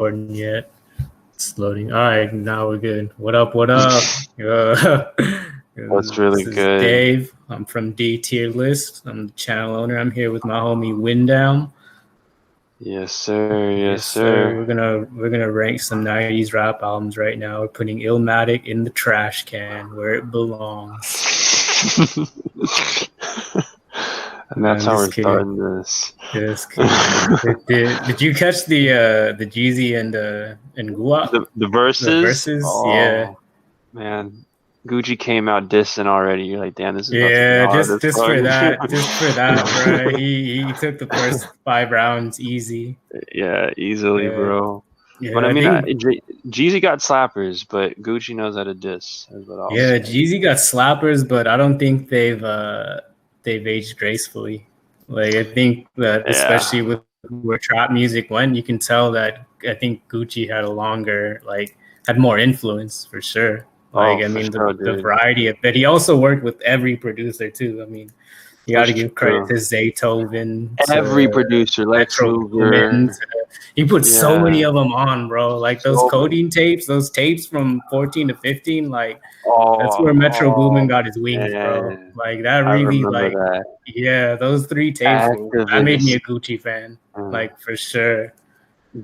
recording yet. It's loading. All right, now we're good. What up? What up? That's really this good. Is Dave. I'm from D Tier List. I'm the channel owner. I'm here with my homie Windham. Yes, sir. Yes, sir. We're gonna rank some '90s rap albums right now. We're putting Illmatic in the trash can where it belongs. And that's how we're starting this. Just kidding. Did you catch the Jeezy and Guap? The verses? The verses? Oh, yeah. Man. Gucci came out dissing already. You're like, damn, this is just for that, bro. He took the first 5 rounds easy. Yeah, easily, bro. Yeah, but I mean, Jeezy got slappers, but Gucci knows how to diss. Is what I'll say. Jeezy got slappers, but I don't think they've aged gracefully. Like I think that especially with where trap music went, you can tell that I think Gucci had more influence for sure. Like the variety of, but he also worked with every producer too. I mean, you got to give credit to Zaytoven. Every producer, Metro Boomin. He put so many of them on, bro. Like those codeine tapes, those tapes from 14 to 15. Like that's where Metro Boomin got his wings, bro. Like that really, those 3 tapes. That made me a Gucci fan, like for sure.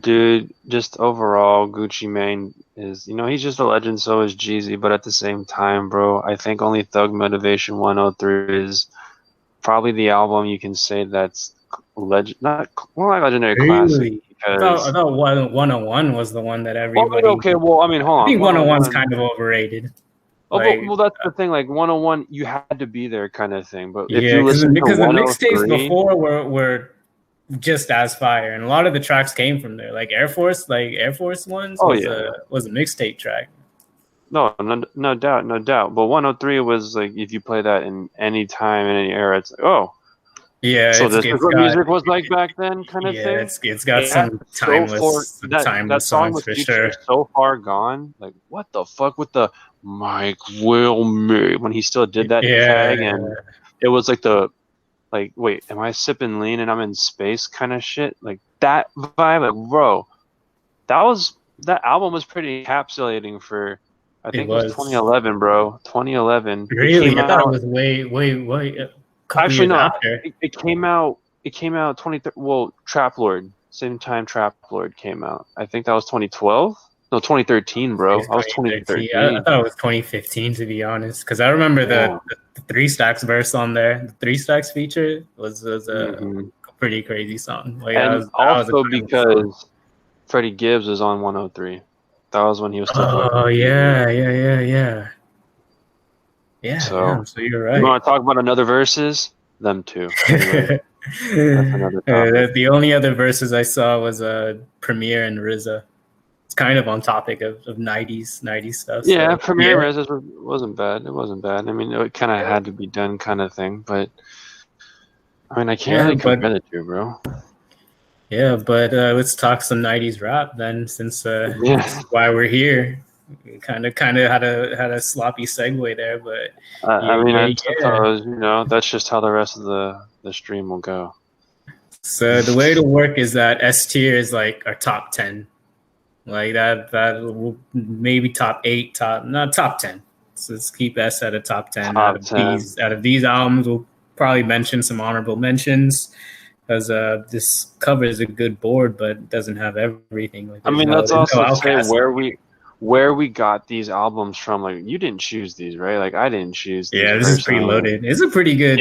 Dude, just overall, Gucci Mane is, he's just a legend. So is Jeezy, but at the same time, bro, I think only Thug Motivation 103 is probably the album you can say that's not more like legendary classic. I thought 101 was the one that everybody. Okay, well, I mean, hold on. I think 101's kind of overrated. Well, that's the thing. Like 101, you had to be there, kind of thing. But if you listen because the 103, mixtapes before were just as fire, and a lot of the tracks came from there. Like Air Force ones was a mixtape track. No doubt. But 103 was like, if you play that in any time in any era, it's like, oh. Yeah, so this is what music was like back then, kind of thing. It's got some timeless songs for sure. So far gone, like what the fuck with the Mike Wilmer when he still did that tag, and it was like wait, am I sipping lean and I'm in space kind of shit, like that vibe, like bro, that album was pretty encapsulating for. I think it was 2011, bro. 2011. Really, I thought it was way. Actually, no. It came out 2013. Well, Trap Lord, same time Trap Lord came out. I think that was 2012. No, 2013, bro. I was 2013. I thought it was 2015, to be honest, because I remember the 3 Stacks verse on there. The 3 Stacks feature was a pretty crazy song. Like, and also because Freddie Gibbs was on 103. That was when he was still. Oh yeah. Yeah, so you're right. You want to talk about another verses? Them two. Anyway, that's another topic. The only other verses I saw was Premier and RZA. It's kind of on topic of 90s stuff. Yeah, so, Premier and RZA wasn't bad. It wasn't bad. I mean, it kind of had to be done kind of thing. But, I mean, I can't really compare the two, bro. Yeah, but let's talk some 90s rap then, since that's why we're here. Kind of had a sloppy segue there, but I suppose that's just how the rest of the stream will go. So the way to work is that S tier is like our top 10, like that will maybe top 8, not top 10. So let's keep S at a top 10. Out of these albums, we'll probably mention some honorable mentions. Because this covers a good board, but doesn't have everything. Like, let's also say where we got these albums from. Like, you didn't choose these, right? Like, I didn't choose these. Yeah, this is preloaded. It's a pretty good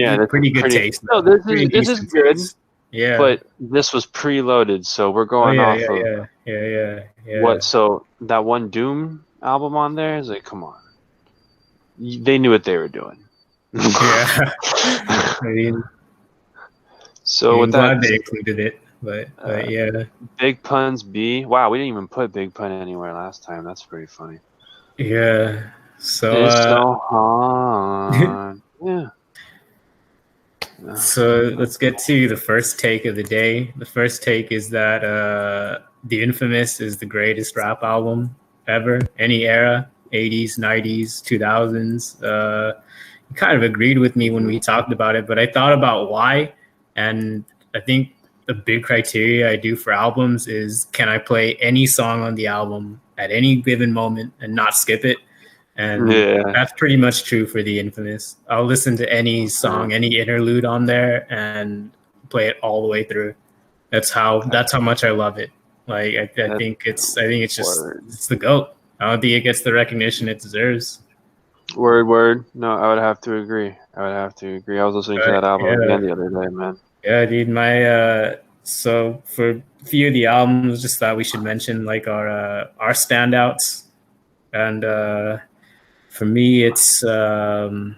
taste. No, this is good. Yeah, but this was preloaded, so we're going off of. Yeah. What? So that one Doom album on there is like, come on. They knew what they were doing. Yeah, I mean. So with that, they included it, but yeah. Big Pun's B. Wow, we didn't even put Big Pun anywhere last time. That's pretty funny. Yeah. So. It's so hard. Yeah. So let's get to the first take of the day. The first take is that The Infamous is the greatest rap album ever, any era, 80s, 90s, 2000s. You kind of agreed with me when we talked about it, but I thought about why. And I think the big criteria I do for albums is, can I play any song on the album at any given moment and not skip it? And that's pretty much true for The Infamous. I'll listen to any song, any interlude on there, and play it all the way through. That's how much I love it. Like I think it's the GOAT. I don't think it gets the recognition it deserves. Word. No, I would have to agree. I was listening to that album again the other day, man. Yeah, dude. My so for a few of the albums, just thought we should mention like our standouts. And for me, it's Drink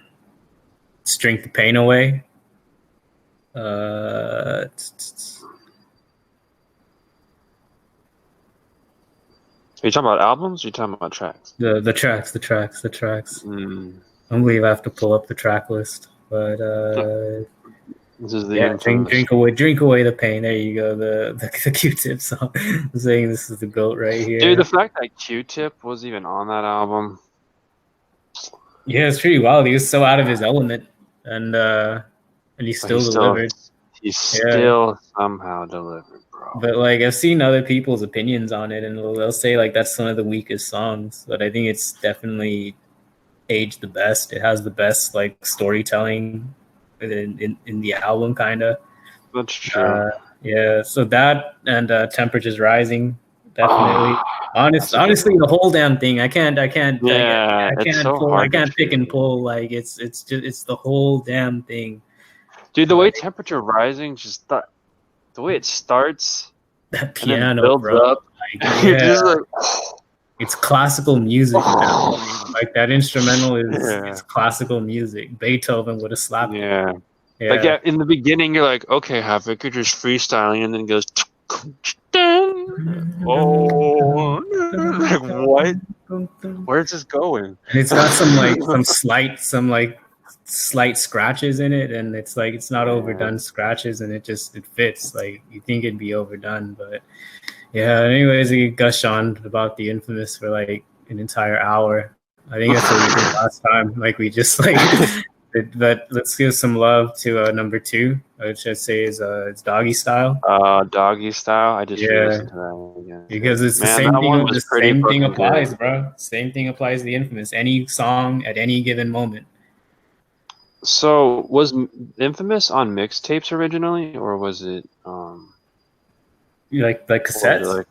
the Pain Away. Are you talking about albums or are you talking about tracks? The tracks. I believe I have to pull up the track list. But this is the drink away the pain. There you go. The Q-Tip song. I'm saying this is the GOAT right here. Dude, the fact that Q-Tip was even on that album. Yeah, it's pretty wild. He was so out of his element, and he still delivered. He still somehow delivered, bro. But like, I've seen other people's opinions on it, and they'll say like that's one of the weakest songs. But I think it's definitely aged the best. It has the best like storytelling in the album, kind of. That's true. Yeah. So that and Temperatures Rising, definitely. Honestly, the whole damn thing. I can't pick and pull. Like it's the whole damn thing. Dude, the way Temperature Rising the way it starts, that piano builds up. Like, it's classical music. Like that instrumental is classical music. Beethoven would have slapped it. Yeah. Like in the beginning, you're like, okay, Havoc, you're just freestyling, and then it goes. Oh, like what? Where's this going? And it's got some slight scratches in it, and it's like it's not overdone scratches, and it fits. Like you think it'd be overdone, but yeah. Anyways, we gush on about The Infamous for like an entire hour. I think that's what we did last time. Like we just like. But let's give some love to number 2, which I'd say is it's Doggy Style. Doggy Style. I just listened to that one again. Because it's the same thing. The same thing applies, bro. Same thing applies to The Infamous. Any song at any given moment. So was Infamous on mixtapes originally, or was it like cassettes?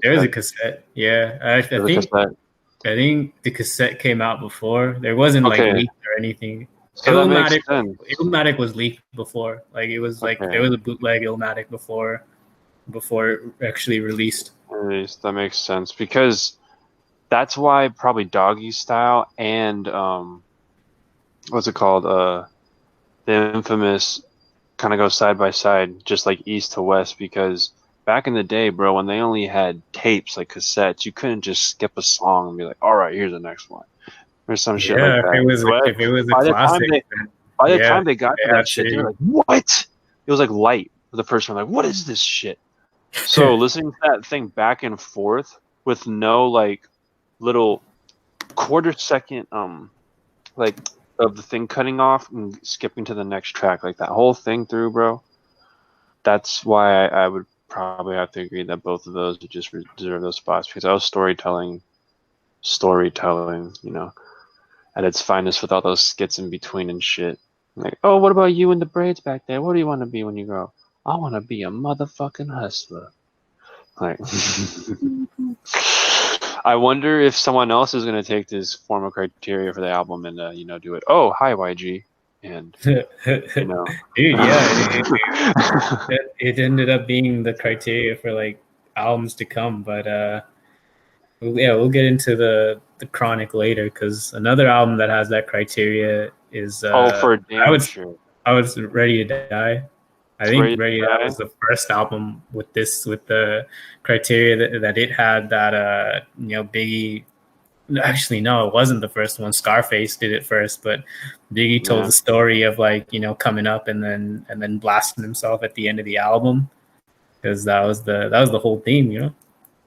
There was a cassette. Yeah, I think the cassette came out before. There wasn't like leaked or anything. So ILLMATIC was leaked before. Like it was like there was a bootleg ILLMATIC before it actually released. That makes sense, because that's why probably Doggy Style and what's it called? The Infamous kind of go side by side, just like east to west, because back in the day, bro, when they only had tapes, like cassettes, you couldn't just skip a song and be like, all right, here's the next one. Or some shit like that. If it was a classic. By the time they got to that shit, they were like, what? It was like light for the first one. Like, what is this shit? So listening to that thing back and forth with no like little quarter second like of the thing cutting off and skipping to the next track, like that whole thing through, bro. That's why I would probably have to agree that both of those just deserve those spots, because that was storytelling, you know, at its finest, with all those skits in between and shit. Like, oh, what about you in the braids back there? What do you want to be when you grow up? I want to be a motherfucking hustler. Like, I wonder if someone else is going to take this form of criteria for the album and, do it. Oh, hi, YG. And, dude, it ended up being the criteria for like albums to come. But we'll get into the Chronic later, because another album that has that criteria is for damn sure. I Was Ready to Die. I think Ready to Die was the first album with the criteria that it had, that Biggie. Actually, no, it wasn't the first one. Scarface did it first, but Biggie told the story of like coming up and then blasting himself at the end of the album, because that was the whole theme,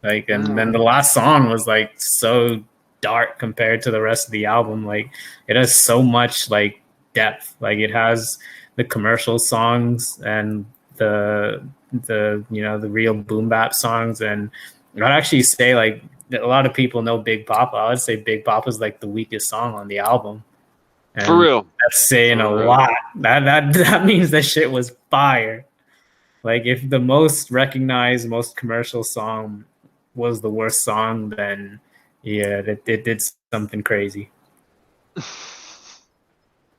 like, and then the last song was like so dark compared to the rest of the album. Like it has so much like depth. Like it has the commercial songs and the the real boom bap songs. And I'd actually say like a lot of people know Big Papa. I would say Big Papa is like the weakest song on the album. And for real, that's saying a lot. That means that shit was fire. Like if the most recognized, most commercial song was the worst song, then yeah, it did something crazy.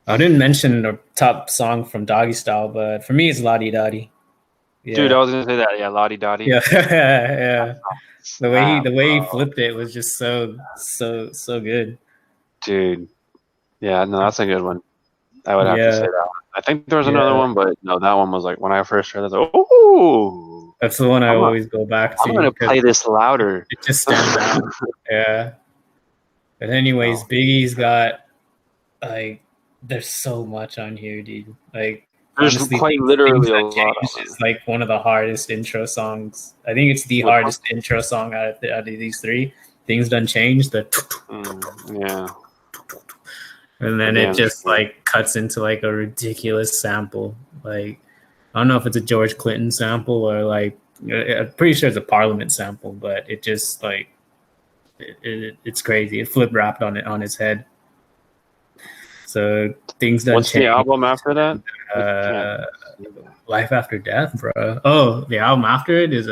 I didn't mention the top song from Doggy Style, but for me, it's La Di Da Di. Yeah. Dude, I was gonna say that. Yeah, La Di Da Di. Yeah, yeah. The way he flipped it was just so good. Dude, yeah, no, that's a good one. I would have to say that one. I think there was another one, but no, that one was like when I first heard it, I was like, oh, that's the one I always go back to. I'm gonna play this louder. It just stands out. Yeah. But anyways, Biggie's got like there's so much on here, dude. Like there's honestly, quite literally a lot. It's like one of the hardest intro songs. I think it's the hardest intro song out of these three. Things Done Changed. Yeah. And then it just like cuts into like a ridiculous sample. Like I don't know if it's a George Clinton sample or like I'm pretty sure it's a Parliament sample, but it just like it's crazy. It flip rapped on its head. So Things Done What's Changed. The album after that? Life After Death, bro. Oh, the album after it is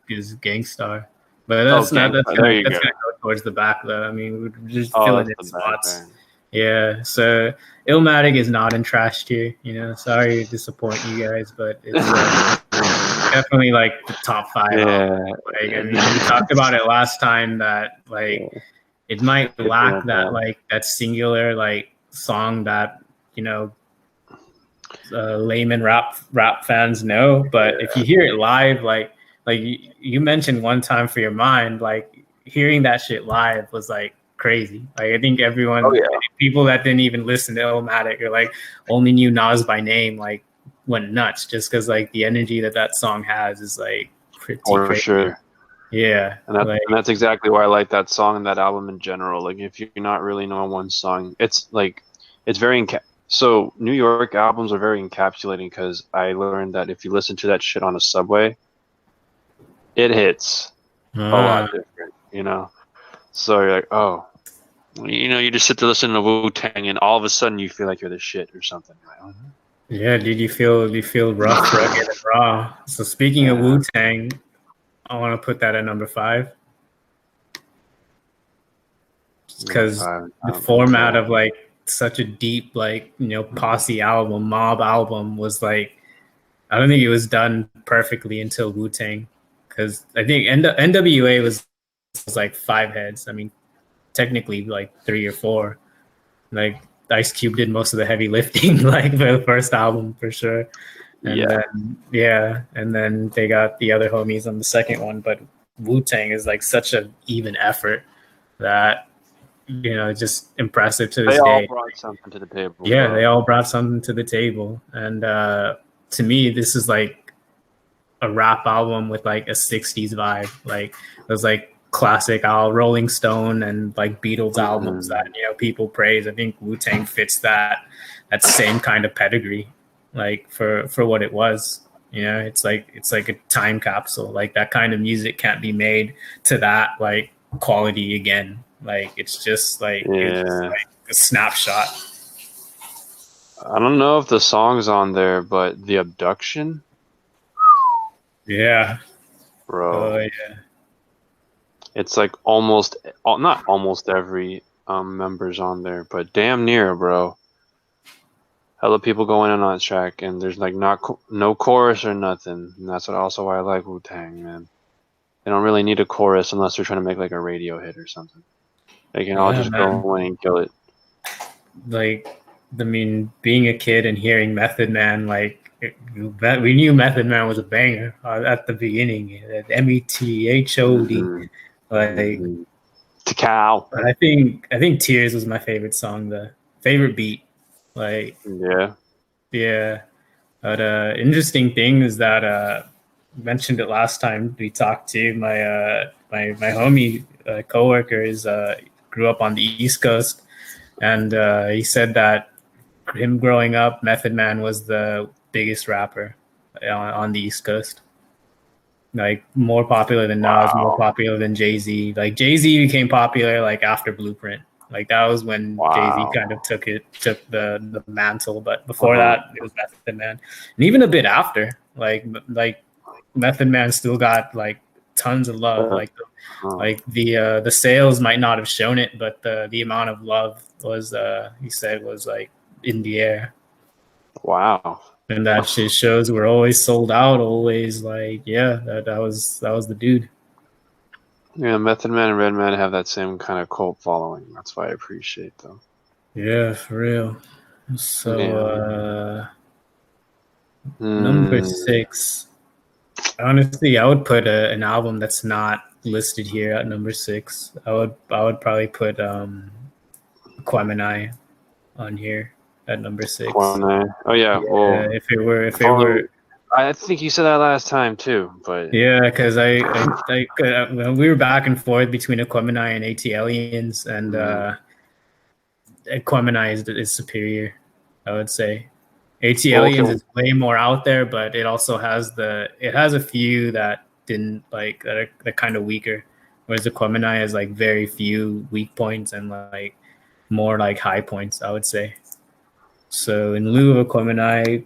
Gangstar. But that's gonna go towards the back though. I mean, we're just filling in spots. Yeah, so Illmatic is not in trash tier. You know, sorry to disappoint you guys, but it's definitely like the top 5. Yeah. Like, I mean, we talked about it last time that like it might lack that like that singular like song that layman rap fans know, but if you hear it live, like you mentioned one time for your mind, like hearing that shit live was like crazy. Like I think everyone, people that didn't even listen to Illmatic or like only knew Nas by name, like went nuts just because like the energy that song has is like pretty crazy. Sure. Yeah, and that's exactly why I like that song and that album in general. Like if you're not really knowing one song, it's like it's very so New York albums are very encapsulating because I learned that if you listen to that shit on a subway, it hits a lot different, you know. So you're like, oh, you just sit to listen to Wu-Tang and all of a sudden you feel like you're the shit or something. Like, yeah, dude, you feel rough, rugged, and raw. So speaking of Wu-Tang, I want to put that at number 5. Because the format of like such a deep like posse album, mob album was like, I don't think it was done perfectly until Wu-Tang. Because I think NWA was like 5 heads. I mean, technically like 3 or 4. Like Ice Cube did most of the heavy lifting, like for the first album for sure. And then they got the other homies on the second one. But Wu-Tang is like such an even effort that just impressive to this day. They all brought something to the table. Yeah, they all brought something to the table. And to me, this is like a rap album with like a 60s vibe. Like those like classic Rolling Stone and like Beatles albums that people praise. I think Wu-Tang fits that same kind of pedigree, like for what it was. It's like a time capsule. Like that kind of music can't be made to that like quality again. Like it's just like, it's just like a snapshot. I don't know if the song's on there, but The Abduction. Yeah, bro. Oh yeah. It's like not almost every member's on there, but damn near, bro. Hella people going in on track, and there's like no chorus or nothing. And that's also why I like Wu-Tang, man. They don't really need a chorus unless they're trying to make like a radio hit or something. They can all just go in and kill it. Like, I mean, being a kid and hearing Method Man, like we knew Method Man was a banger at the beginning. METHOD. Like Cow. I think Tears was my favorite song, the favorite beat. Like yeah. But interesting thing is that mentioned it last time we talked to my homie coworker grew up on the East Coast, and he said that him growing up, Method Man was the biggest rapper. on the East Coast. Like more popular than Nas, more popular than Jay-Z. Like Jay-Z became popular like after Blueprint. Like that was when Jay-Z kind of took the mantle. But before that, it was Method Man, and even a bit after, like Method Man still got like tons of love. Like the sales might not have shown it, but the amount of love was he said was like in the air. Wow. And that shit shows we're always sold out, always like, yeah, that was the dude. Yeah, Method Man and Redman have that same kind of cult following. That's why I appreciate them. Yeah, for real. So number 6. Honestly, I would put an album that's not listed here at number 6. I would probably put Aquemini on here at number 6. Oh yeah. Well, if it were, I think you said that last time too, but yeah, because we were back and forth between Aquemini and ATLiens, and Aquemini is superior, I would say. ATLiens is way more out there, but it also has a few that didn't like that are kind of weaker, whereas Aquemini has like very few weak points and like more like high points, I would say. So in lieu of Aquemini,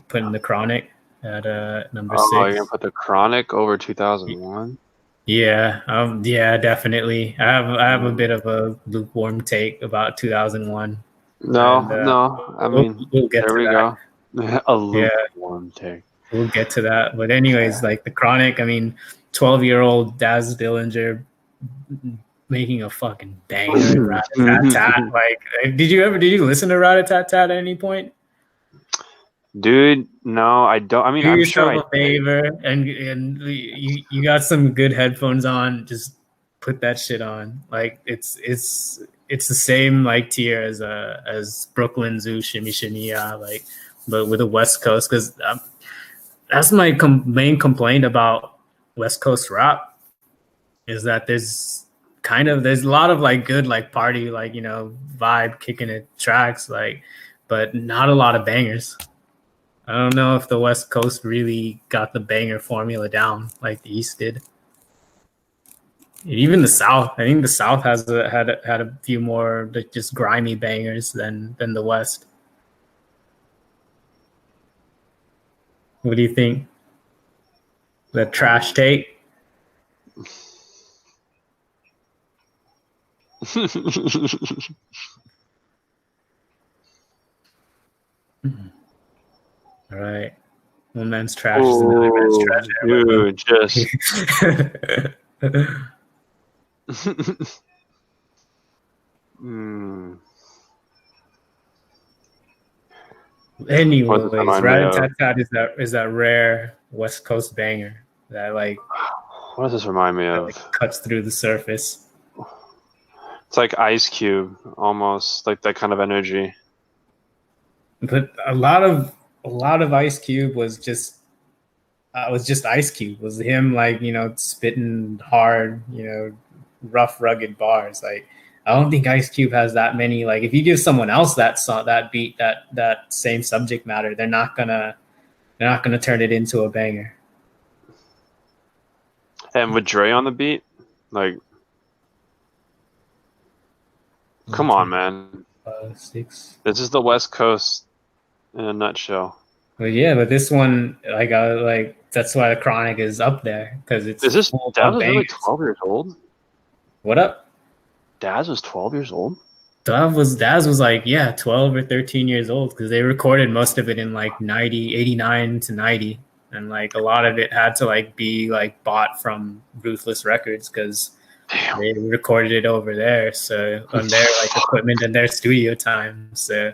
putting the Chronic at number 6. Oh, you're gonna put the Chronic over 2001? Yeah, yeah, definitely. I have a bit of a lukewarm take about 2001. No. I mean, we'll get there to we that. go. A lukewarm take. We'll get to that. But anyways, like the Chronic, I mean, 12-year-old Daz Dillinger making a fucking banger. Rat-a-tat-tat. Like, did you listen to Rat-a-tat-tat at any point? Dude, no, I don't. I mean, do I'm yourself sure a favor and you got some good headphones on. Just put that shit on. Like it's the same like tier as Brooklyn Zoo Shimmy Shimmy like, but with a West Coast, because that's my main complaint about West Coast rap is that there's a lot of like good like party like vibe kicking it tracks like, but not a lot of bangers. I don't know if the West Coast really got the banger formula down like the East did. Even the South, I think the South has had a few more like just grimy bangers than the West. What do you think? The trash take? All right. One man's trash is another man's trash. Dude, just. Anyways, Rat-a-tat-tat is that rare West Coast banger that like. What does this remind me of? Like, cuts through the surface. It's like Ice Cube, almost like that kind of energy. But a lot of Ice Cube was just Ice Cube. Was him like spitting hard, rough, rugged bars. Like I don't think Ice Cube has that many. Like if you give someone else that song, that beat, that same subject matter, they're not gonna turn it into a banger. And with Dre on the beat, like, come on, man. 6. This is the West Coast in a nutshell. But yeah, but this one, like that's why the Chronic is up there because it's. Is this Daz was really 12 years old? What up? Daz was 12 years old. Daz was like 12 or 13 years old because they recorded most of it in like 89 to 90. And like a lot of it had to like be like bought from Ruthless Records because they recorded it over there. So on their like equipment and their studio time. So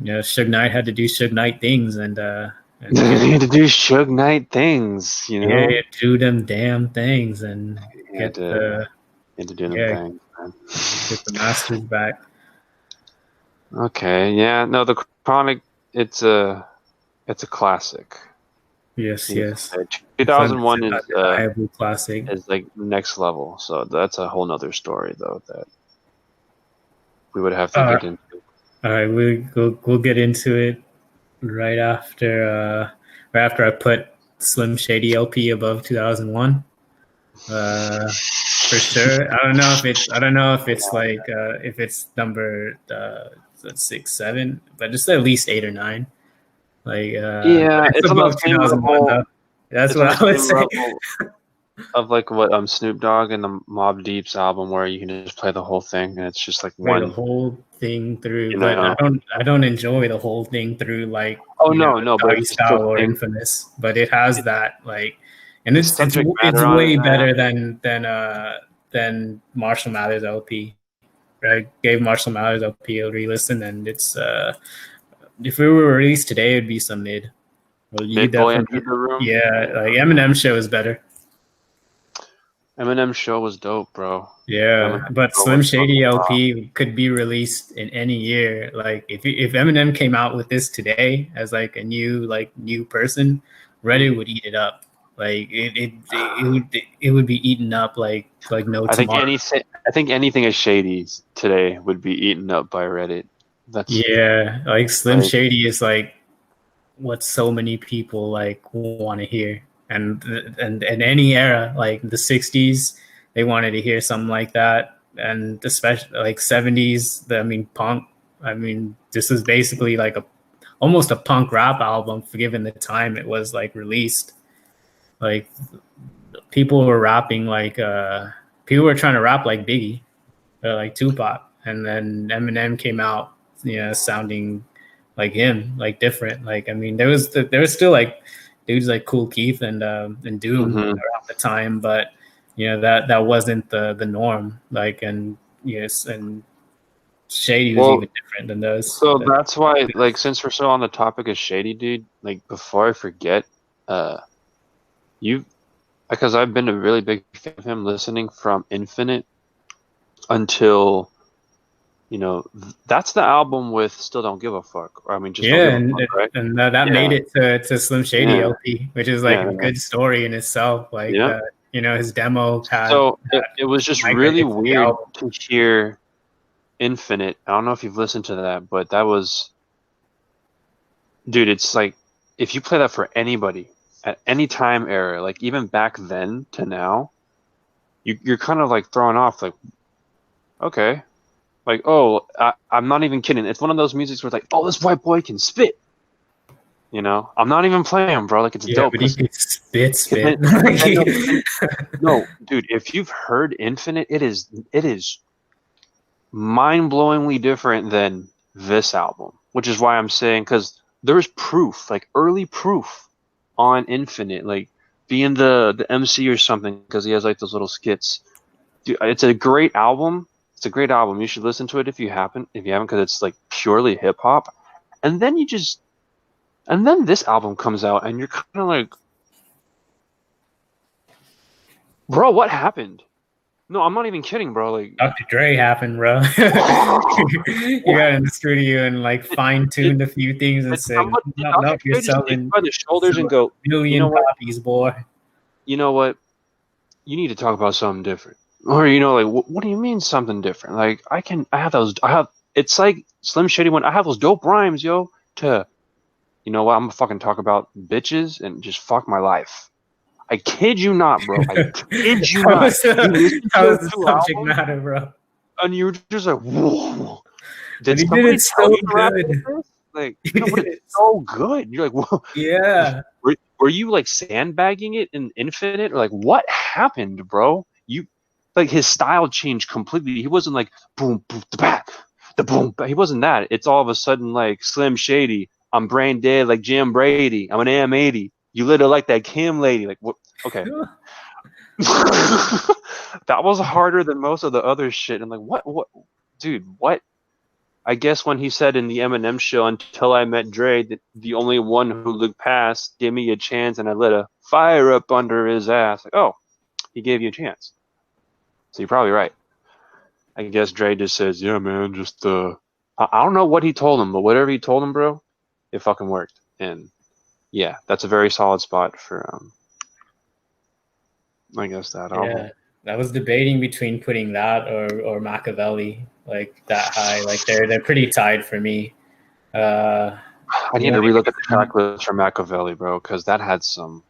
Suge Knight had to do Suge Knight things and he had to do Suge Knight things, Yeah, do them damn things and get to do them things, man. Get the masters back. Okay, yeah, no, the Chronic, it's a classic. Yes. 2001 is a classic. Is like next level. So that's a whole nother story, though, that we would have to get into. All right, we'll get into it right after right after I put Slim Shady LP above 2001. For sure. I don't know if it's like if it's number 6, 7, but just at least 8 or 9. Like Yeah, it's it's on the above same 2001 level. though. That's It's what on the I would same say. level of like what Snoop Dogg and the Mobb Deep's album, where you can just play the whole thing and it's just like Play the one. whole thing through, You but know. I don't enjoy the whole thing through like Oh no, but Doggy it's just the Style or thing. Infamous. But it has that like, and The it's subject matter on way it, better than Marshall Mathers LP. Right, gave Marshall Mathers LP a re-listen, and it's if it were released today, it'd be some mid. Well, you Mid Boy definitely, entered the room. yeah, like Eminem show is better. Eminem show was dope, bro. Yeah, but Slim Shady LP could be released in any year. Like if Eminem came out with this today as like a new person, Reddit would eat it up. Like it would be eaten up like no tomorrow. I think anything as shady today would be eaten up by Reddit. Yeah, like Slim Shady is like what so many people like want to hear, and any era like the 60s, they wanted to hear something like that, and especially like 70s. I mean, punk. I mean, this is basically like almost a punk rap album, given the time it was like released. Like people were rapping like people were trying to rap like Biggie or like Tupac, and then Eminem came out, sounding like him, like different. Like I mean, there was still like dudes like Kool Keith and Doom around the time, but that wasn't the norm. Like and yes, and Shady was even different than those. So that's why, like, since we're still on the topic of Shady, dude, like before I forget, because I've been a really big fan of him, listening from Infinite until, that's the album with Still Don't Give a Fuck. Or, I mean, just Don't Give a Fuck, right? And that made it to Slim Shady LP, which is like a good story in itself. Like, his demo had. So it was just really weird to hear Infinite. I don't know if you've listened to that, but that was, dude, it's like, if you play that for anybody at any time era, like even back then to now, you're kind of like thrown off, like, okay. Like, oh, I'm not even kidding. It's one of those musics where it's like, oh, this white boy can spit. I'm not even playing, bro. Like, it's dope. But he can spit. No, dude, if you've heard Infinite, it is mind-blowingly different than this album, which is why I'm saying, because there's proof, like early proof on Infinite, like being the MC or something, because he has like those little skits. Dude, it's a great album. It's a great album. You should listen to it if you haven't, because it's like purely hip hop. And then this album comes out, and you're kind of like, bro, what happened? No, I'm not even kidding, bro. Like Dr. Dre happened, bro. You got in the studio and like fine-tuned a few things and said, "No, you're selling by the shoulders and go, million copies, boy. You know what? You need to talk about something different." Or like, what do you mean something different? Like it's like Slim Shady when I have those dope rhymes, yo, to, I'm gonna fucking talk about bitches and just fuck my life. I kid you not, bro. I kid you not. That was the subject matter, bro. And you were just like, whoa. Did somebody tell you to rap this? Like, but it's so good. You're like, whoa. Yeah. Were you like sandbagging it in Infinite? Or like, what happened, bro? Like his style changed completely. He wasn't like boom, boom, the boom. He wasn't that. It's all of a sudden like Slim Shady. I'm brain dead like Jim Brady. I'm an AM80. You little like that Kim lady. Like what? Okay. That was harder than most of the other shit. And like what, dude? What? I guess when he said in the Eminem show, until I met Dre, the only one who looked past, give me a chance, and I lit a fire up under his ass. Like, oh, he gave you a chance. So you're probably right. I guess Dre just says, yeah, man, just, I don't know what he told him, but whatever he told him, bro, it fucking worked. And yeah, that's a very solid spot for, I guess that album. I was debating between putting that or Machiavelli, like that high. Like they're pretty tied for me. I need to relook at the track list for Machiavelli, bro, because that had some.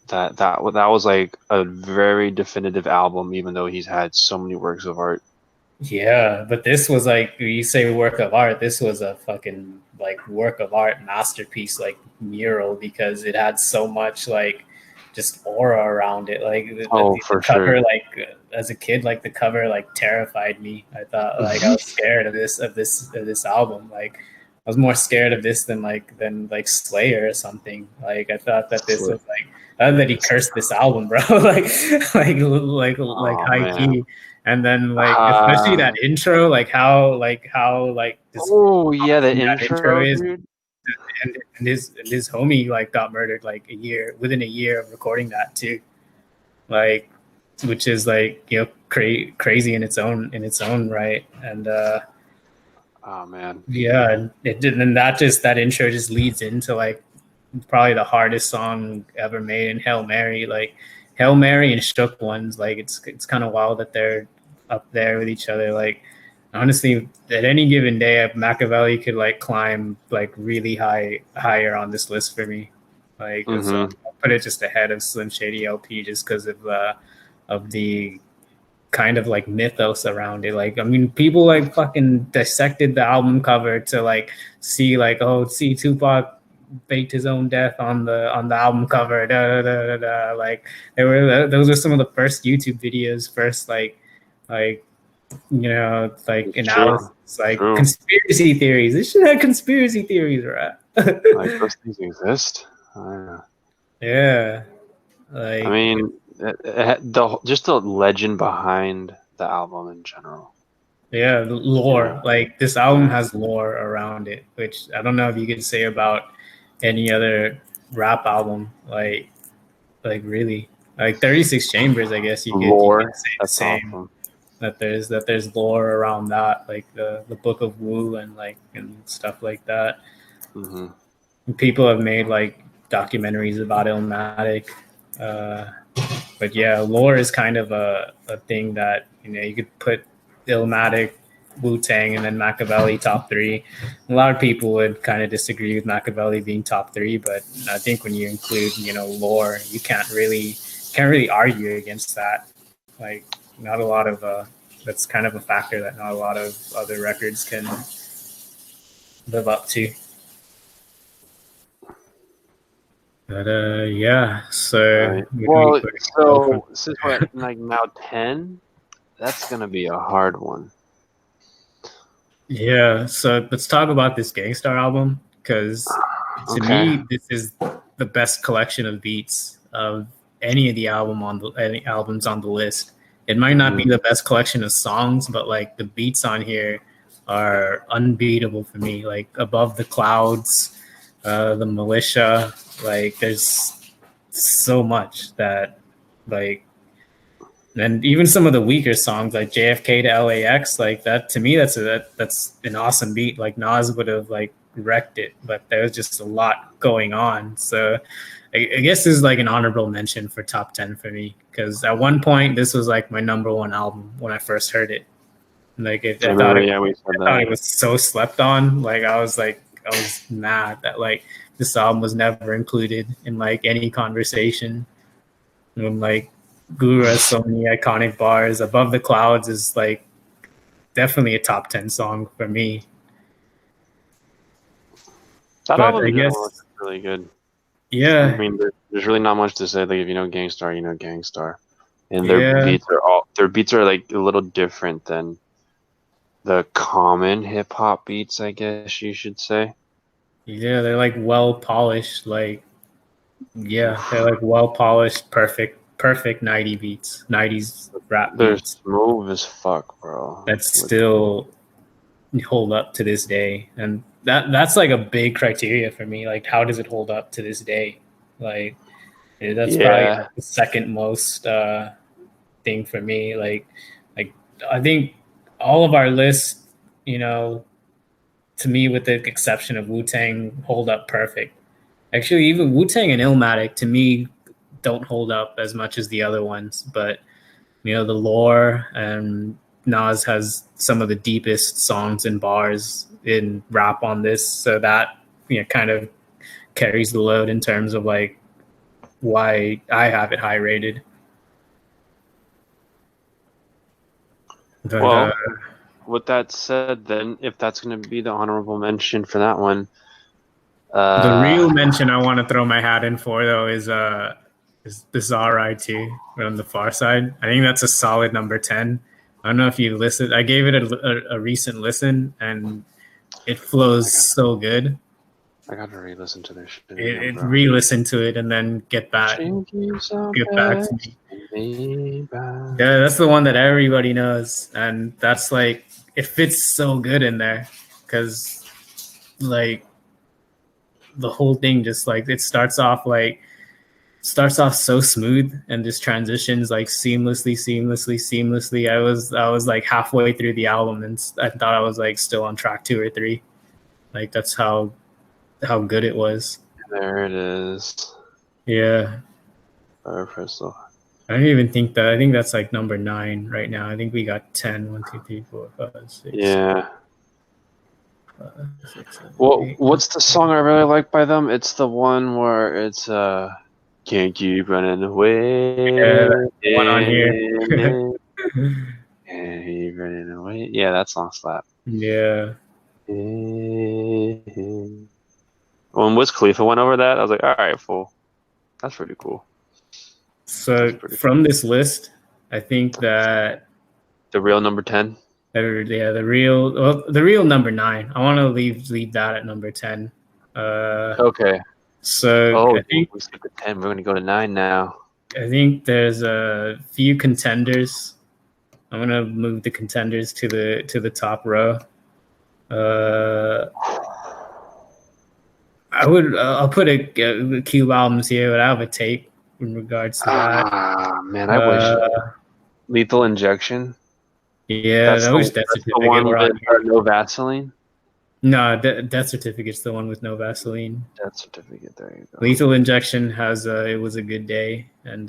That was like a very definitive album, even though he's had so many works of art. Yeah, but this was like, you say work of art, this was a fucking like work of art masterpiece, like mural, because it had so much like just aura around it. Like the For cover, sure. like as a kid, like the cover like terrified me. I thought like I was scared of this album. Like I was more scared of this than like Slayer or something. Like I thought that this was like, I thought that he cursed this album, bro. like high key. And then like especially that intro, like how this the intro is, dude. And his homie like got murdered like within a year of recording that too, like, which is like, you know, crazy in its own right. And oh man, yeah, it did. And that intro just leads into like probably the hardest song ever made in Hail Mary. Like Hail Mary and Shook Ones, like it's kind of wild that they're up there with each other. Like honestly, at any given day, Machiavelli could like climb like really higher on this list for me. Like I'll put it just ahead of Slim Shady LP just because of the kind of like mythos around it. Like I mean, people like fucking dissected the album cover to like see like, oh, see Tupac faked his own death on the album cover. Like those were some of the first YouTube videos, first like you know, like analysis, like conspiracy theories. This shit had conspiracy theories, right? Like those things exist. Yeah, like I mean, just the legend behind the album in general. Yeah, the lore. Like this album has lore around it, which I don't know if you could say about any other rap album. Like really, like 36 Chambers. I guess you could say the same. Awesome. That there's lore around that, like the Book of Wu and stuff like that. People have made like documentaries about Illmatic. But yeah, lore is kind of a thing that, you know, you could put Illmatic, Wu-Tang, and then Machiavelli top three. A lot of people would kind of disagree with Machiavelli being top three, but I think when you include, you know, lore, you can't really argue against that. Like not a lot of that's kind of a factor that not a lot of other records can live up to. But yeah, so since we're at like now 10, that's gonna be a hard one. Yeah, so let's talk about this Gangstar album, because to me this is the best collection of beats of any of the any albums on the list. It might not be the best collection of songs, but like the beats on here are unbeatable for me. Like Above the Clouds, the Militia, like there's so much that like, and even some of the weaker songs like JFK to LAX, like that, to me that's an awesome beat. Like Nas would have like wrecked it, but there was just a lot going on. So I guess this is like an honorable mention for top 10 for me, because at one point this was like my number one album when I first heard it. Like I thought it was so slept on. Like I was mad that like this album was never included in like any conversation. And like Guru has so many iconic bars. Above the Clouds is like definitely a top 10 song for me. That album is really good. Yeah, I mean, there's really not much to say. Like if you know Gangstar, you know Gangstar, and their beats are like a little different than the common hip hop beats, I guess you should say. Yeah, they're like well polished. Like they're like well polished, perfect 90s rap beats. They're smooth as fuck, bro. That still hold up to this day, and that's like a big criteria for me. Like, how does it hold up to this day? Like, that's probably like the second most thing for me. Like I think all of our lists, you know, to me, with the exception of Wu-Tang, hold up perfect. Actually, even Wu-Tang and Illmatic to me don't hold up as much as the other ones, but you know, the lore, and Nas has some of the deepest songs and bars in rap on this, so that kind of carries the load in terms of like why I have it high rated. But, well, with that said, then if that's going to be the honorable mention for that one, the real mention I want to throw my hat in for though is Bizarre IT on the Far Side. I think that's a solid number 10. I don't know if you listened. I gave it a recent listen, and it flows so good. I got to re-listen to this shit. It re-listen to it and then get back to me. Yeah, that's the one that everybody knows, and that's like it fits so good in there because like the whole thing just like it starts off so smooth and just transitions like seamlessly. I was like halfway through the album and I thought I was like still on track 2 or 3. Like that's how good it was. There it is. Yeah. Crystal. I don't even think that. I think that's like number 9 right now. I think we got 10. 1, 2, 3, 4, 5, 6. Yeah. 5, 6, 7, well, 8. What's the song I really like by them? It's the one where it's can't keep running away. Yeah, the one on here. Can't keep running away. Yeah, that song slap. Yeah. When Wiz Khalifa went over that, I was like, all right, fool. That's pretty cool. So from this list, I think that the real number 10. Yeah, the real number 9. I want to leave that at number 10. Okay. So I think we skipped 10. We're going to go to 9 now. I think there's a few contenders. I'm gonna move the contenders to the top row. I'll put a Cube albums here, but I have a tape in regards to that. Man, I wish Lethal Injection. Yeah, I wish Death Certificate were on here. No Vaseline. No, Death Certificate's the one with no Vaseline. Death Certificate, there you go. Lethal Injection has It Was a Good Day and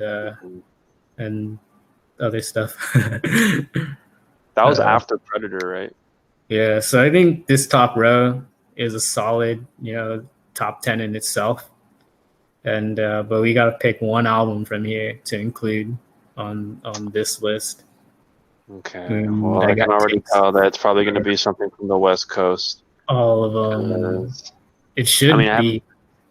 other stuff. That was after Predator, right? Yeah, so I think this top row is a solid, top 10 in itself. And but we got to pick one album from here to include on this list. Okay. Well, I can already tell that it's probably going to be something from the West Coast. All of them. It should be.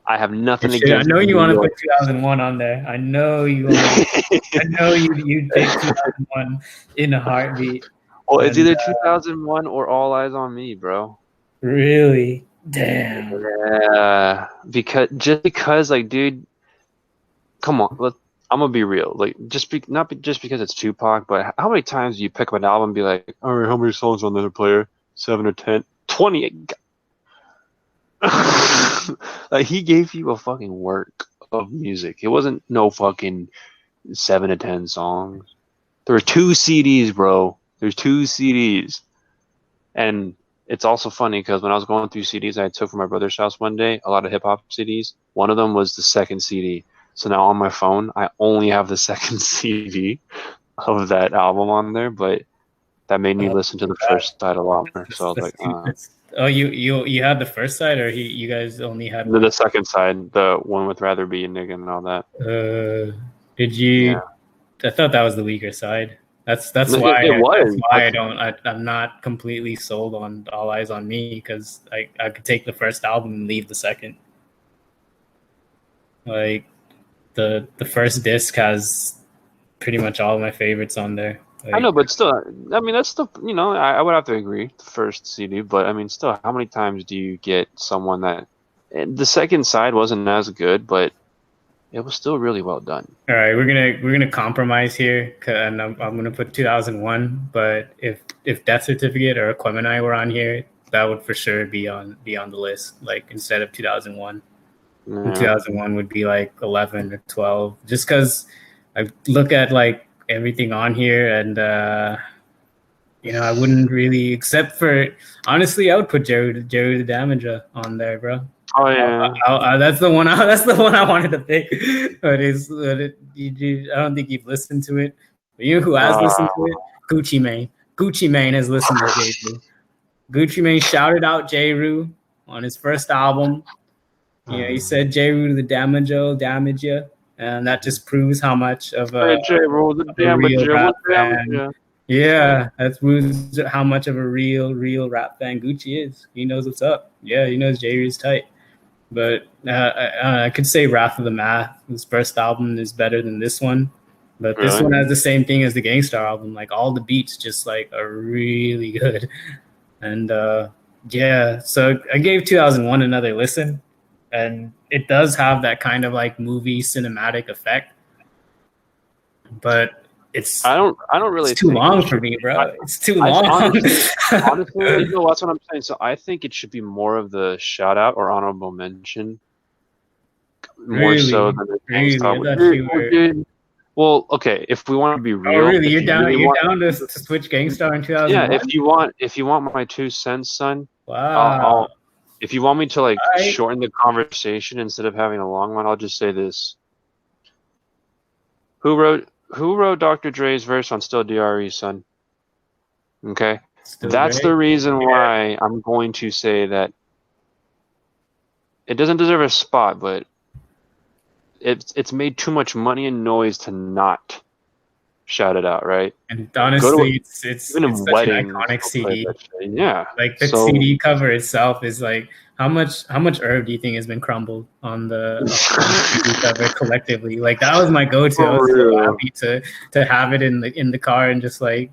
I have nothing against. I know you want to put 2001 on there. I know you. I know you take 2001 in a heartbeat. Well, it's either 2001 or All Eyes on Me, bro. Really? Damn. Yeah. Because, like, dude, come on. I'm gonna be real. Like, not just because it's Tupac, but how many times do you pick up an album and be like, all right, how many songs on the player? 7 or 10? 20. Like, he gave you a fucking work of music. It wasn't no fucking 7 to 10 songs. There were 2 CDs, bro. There's 2 CDs. And it's also funny because when I was going through CDs I took from my brother's house one day, a lot of hip-hop CDs, one of them was the second CD. So now on my phone, I only have the second CD of that album on there, but that made me listen to the first side a lot more. So I was like, oh, you had the first side, or you guys only had the second side, the one with Rather Be a Nigga and all that. Did you? Yeah. I thought that was the weaker side. That's why I'm not completely sold on All Eyes on Me, because I could take the first album and leave the second. Like the first disc has pretty much all of my favorites on there. Like, I know, but still, I mean, that's still, I would have to agree, the first CD, but I mean, still, how many times do you get someone that the second side wasn't as good, but it was still really well done. All right, we're gonna compromise here, and I'm gonna put 2001. But if Death Certificate or Aquemini were on here, that would for sure be on the list. Like instead of 2001, 2001 would be like 11 or 12. Just because I look at like everything on here, and I wouldn't really, except for honestly, I would put Jerry the Damager on there, bro. Oh yeah, that's the one. That's the one I wanted to pick. But I don't think you've listened to it. But you know who has listened to it? Gucci Mane. Gucci Mane has listened to J. Rue. Gucci Mane shouted out J. Rue on his first album. You know, he said J. Rue the Damager, damage you, and that just proves how much of a real rap fan. Yeah, that proves how much of a real rap fan Gucci is. He knows what's up. Yeah, he knows J. Rue's tight. But I could say Wrath of the Math, his first album, is better than this one. But this one has the same thing as the Gangstar album. Like all the beats just like are really good. And yeah, so I gave 2001 another listen. And it does have that kind of like movie cinematic effect. But I don't really. It's too long for me, bro. It's too long. Honestly, you know, that's what I'm saying. So I think it should be more of the shout out or honorable mention, more so than the Gangstar. Well, okay. If we want to be real, really, you're down to switch Gangstar in 2001. Yeah, if you want my 2 cents, son. Wow. If you want me to like shorten the conversation instead of having a long one, I'll just say this. Who wrote Dr. Dre's verse on Still DRE, son? Okay. That's the reason why I'm going to say that it doesn't deserve a spot, but it's made too much money and noise to not shout it out, right? And honestly, it's such an iconic CD. Yeah. Like the CD cover itself is like how much herb do you think has been crumbled on the CD cover collectively? Like that was my go-to. I was so happy to have it in the car and just roll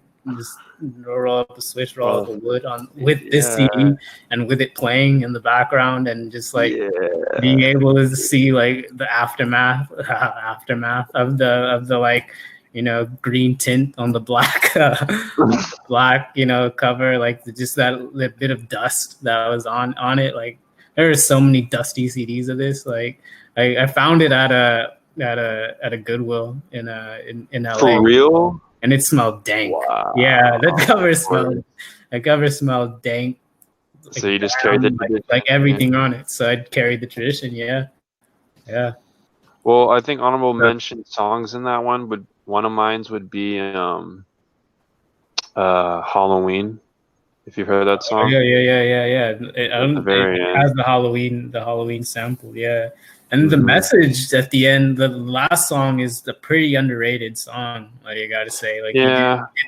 up the switch, roll up the wood with this CD and with it playing in the background and just like being able to see like the aftermath of the like, you know, green tint on the black you know, cover, like just that bit of dust that was on it. Like there are so many dusty CDs of this. Like I found it at a Goodwill in LA. For real? And it smelled dank. Wow. Yeah, that cover smelled dank. Like, so you just carried the like everything on it. So I'd carry the tradition. Yeah. Well, I think honorable mention songs in that one one of mine would be Halloween. If you've heard that song. Yeah. It has the Halloween sample. Yeah. And the message at the end, the last song is a pretty underrated song. Like I gotta say, like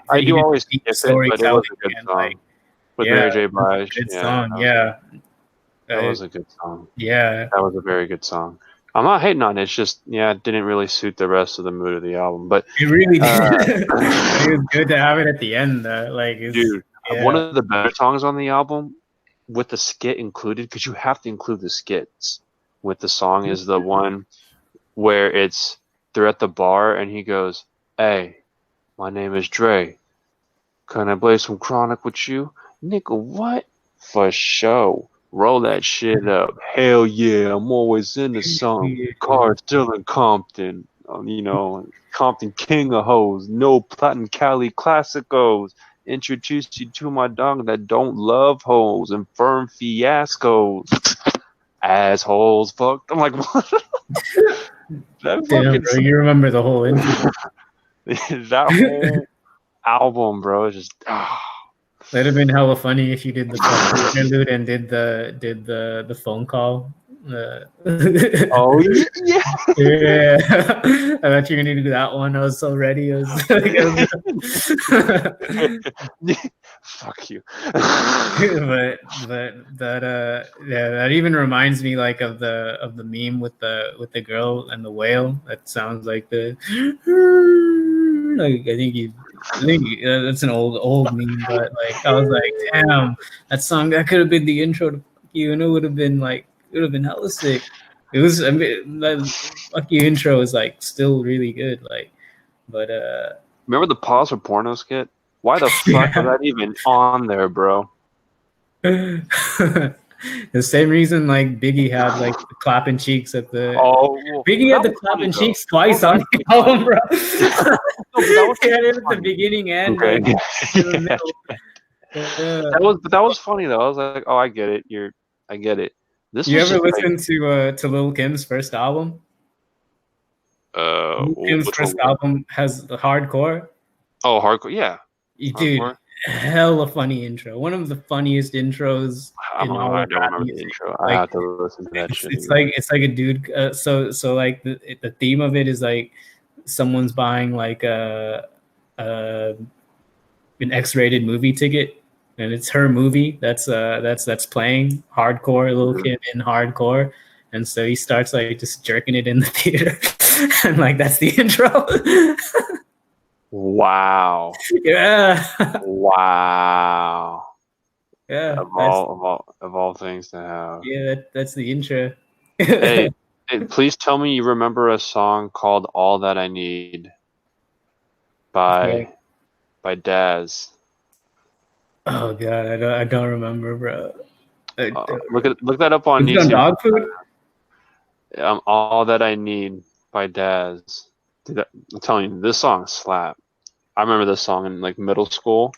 I do always skip it, but it was a good song. Like, with Mary J. Blige. Good song, that was a good song. Yeah, that was a very good song. I'm not hating on it. It's just it didn't really suit the rest of the mood of the album, but it really did. It was good to have it at the end, though. Like, dude, one of the better songs on the album with the skit included, because you have to include the skits with the song, is the one where they're at the bar and he goes, "Hey, my name is Dre. Can I play some Chronic with you?" Nigga, what? For sure. Roll that shit up. Hell yeah, I'm always into something. Car still in Compton. You know, Compton king of hoes. No Platin Cali classicos. Introduce you to my dog that don't love hoes and firm fiascos. Assholes, fuck. I'm like, what? Damn, bro, you remember the whole intro. That whole album, bro, is just That'd have been hella funny if you did the interlude and did the phone call. Oh yeah. Yeah. I thought you were gonna do that one. I was so ready. I was fuck you. but that even reminds me like of the meme with the girl and the whale. That sounds like the like I think that's an old meme, but like I was like, damn, that song that could have been the intro to Fuck You, and it would have been hella sick. It was, I mean, the Fuck You intro is like still really good, like, but remember the Pause for Porno skit? Why the fuck was that even on there, bro? The same reason like Biggie had like the clapping cheeks at the Biggie had the clapping cheeks twice on the album, bro. He had it at the beginning and in the middle. That was funny though. I was like, oh, I get it. I get it. You ever listen to Lil Kim's first album? Lil Kim's first album has the hardcore. Oh, hardcore, yeah. Dude, hella funny intro. One of the funniest intros in all I of don't rap remember the music. intro. I Like have to listen to that shit it's again. like a dude. So like the theme of it is like someone's buying like a an X-rated movie ticket, and it's her movie that's playing hardcore, a little kid in hardcore, and so he starts like just jerking it in the theater, and like that's the intro. Wow. Yeah. Wow. Yeah. Of all things to have. Yeah, that's the intro. Hey, please tell me you remember a song called "All That I Need" by Daz. Oh god, I don't remember, bro. Look that up on Was it on YouTube. dog food? "All That I Need" by Daz. Dude, I'm telling you, this song slap. I remember this song in like middle school,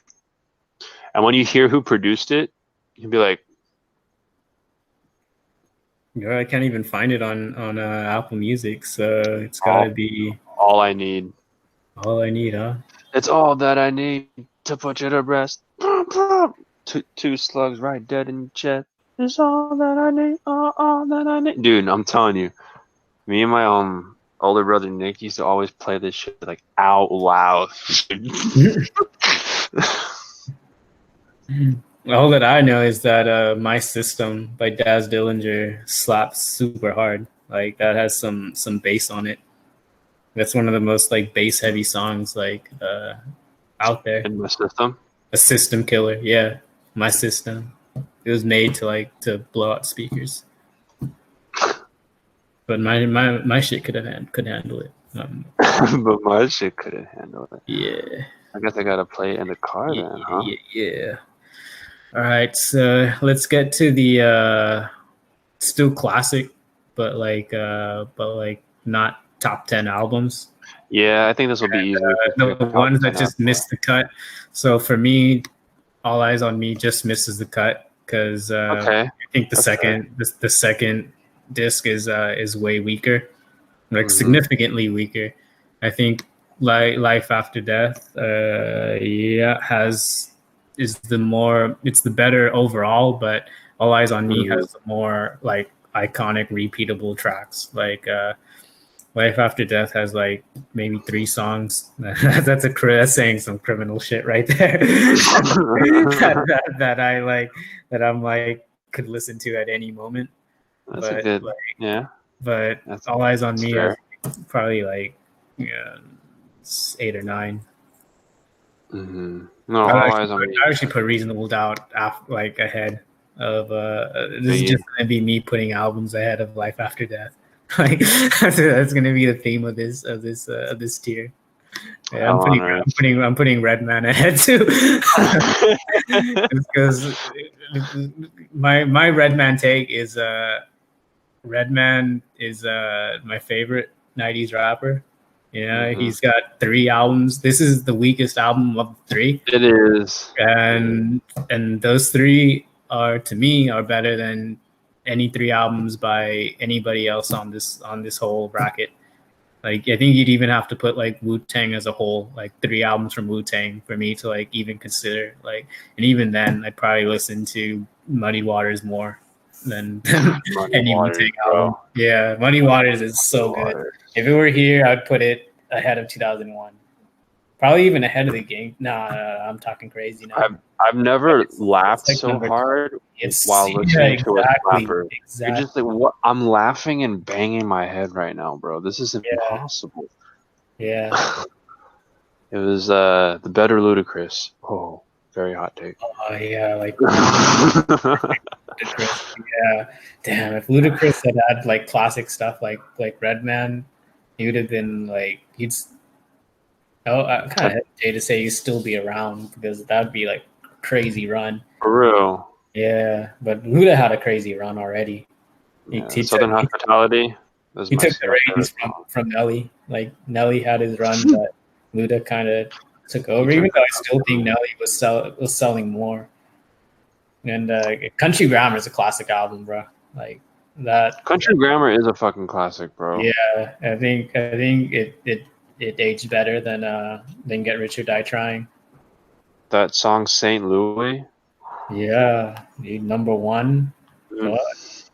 and when you hear who produced it, you'd be like, Yeah, I can't even find it on Apple Music, so it's gotta be "All I Need." All I Need, huh? It's all that I need to put you to rest. Two slugs right dead in your chest. It's all that I need. All that I need. Dude, I'm telling you, me and my older brother Nick used to always play this shit like out loud. All that I know is that My System by Daz Dillinger slaps super hard. Like that has some bass on it. That's one of the most like bass heavy songs like out there. In my system. A system killer, yeah. My System. It was made to blow out speakers. But my shit could handle it. But my shit couldn't handle it. Yeah. I guess I gotta play it in the car then, huh? Yeah. All right, so let's get to the still classic, but like not top 10 albums. Yeah, I think this will be easier. The ones that just missed the cut. So for me, All Eyes on Me just misses the cut because I think the second disc is way weaker, like significantly weaker. I think Life After Death, it's the better overall, but All Eyes on Me has the more like iconic, repeatable tracks. Like Life After Death has like maybe 3 songs. That's saying some criminal shit right there. that I like, that I'm like could listen to at any moment. That's a good, yeah. But All Eyes on Me has probably like 8 or 9. No, I actually put Reasonable Doubt ahead of this is just gonna be me putting albums ahead of Life After Death. Like that's gonna be the theme of this tier. Yeah, I'm putting Redman ahead too. Because my Redman take is Redman is my favorite 90s rapper. Yeah, he's got 3 albums. This is the weakest album of the 3. It is. And those 3 are, to me, are better than any 3 albums by anybody else on this whole bracket. Like I think you'd even have to put like Wu-Tang as a whole, like 3 albums from Wu-Tang for me to like even consider. Like, and even then I'd probably listen to Muddy Waters more than any Wu-Tang album. Yeah, Muddy Waters is so good. If it were here, I'd put it ahead of 2001. Probably even ahead of the game. Nah, I'm talking crazy now. I've never laughed so hard while listening to a rapper. Exactly. You're just like, what? I'm laughing and banging my head right now, bro. This is impossible. Yeah. It was the better Ludacris. Oh, very hot take. Oh yeah, like Ludacris. Yeah, damn. If Ludacris had like classic stuff like Redman, he would have been like I kind of hesitate to say he'd still be around because that'd be like a crazy run. For real. Yeah, but Luda had a crazy run already. He Southern Hospitality. He took the reins from Nelly. Like Nelly had his run, but Luda kind of took over. Even though I still think Nelly was selling more. And Country Grammar is a classic album, bro. Like that. Country Grammar is a fucking classic, bro. Yeah, I think it aged better than Get Rich or Die Trying. that song St. Louis. Yeah, number one. What?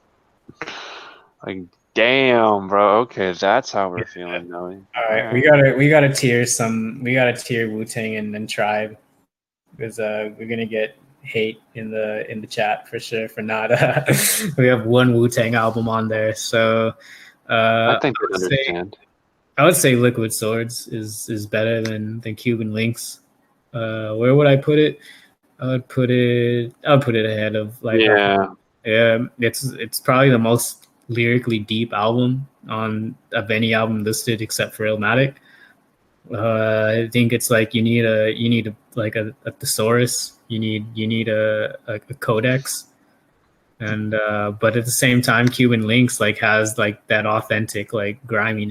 Like, damn, bro. Okay, that's how we're feeling, Nelly. All right, we gotta tier Wu-Tang and Tribe, because we're gonna get hate in the chat for sure for not we have one Wu-Tang album on there. So I think they understand. I would say Liquid Swords is better than Cuban Links. Where would I put it? I would put it ahead of like it's probably the most lyrically deep album of any album listed except for Illmatic. I think it's like you need a thesaurus. You need a codex, and but at the same time, Cuban Links like has like that authentic like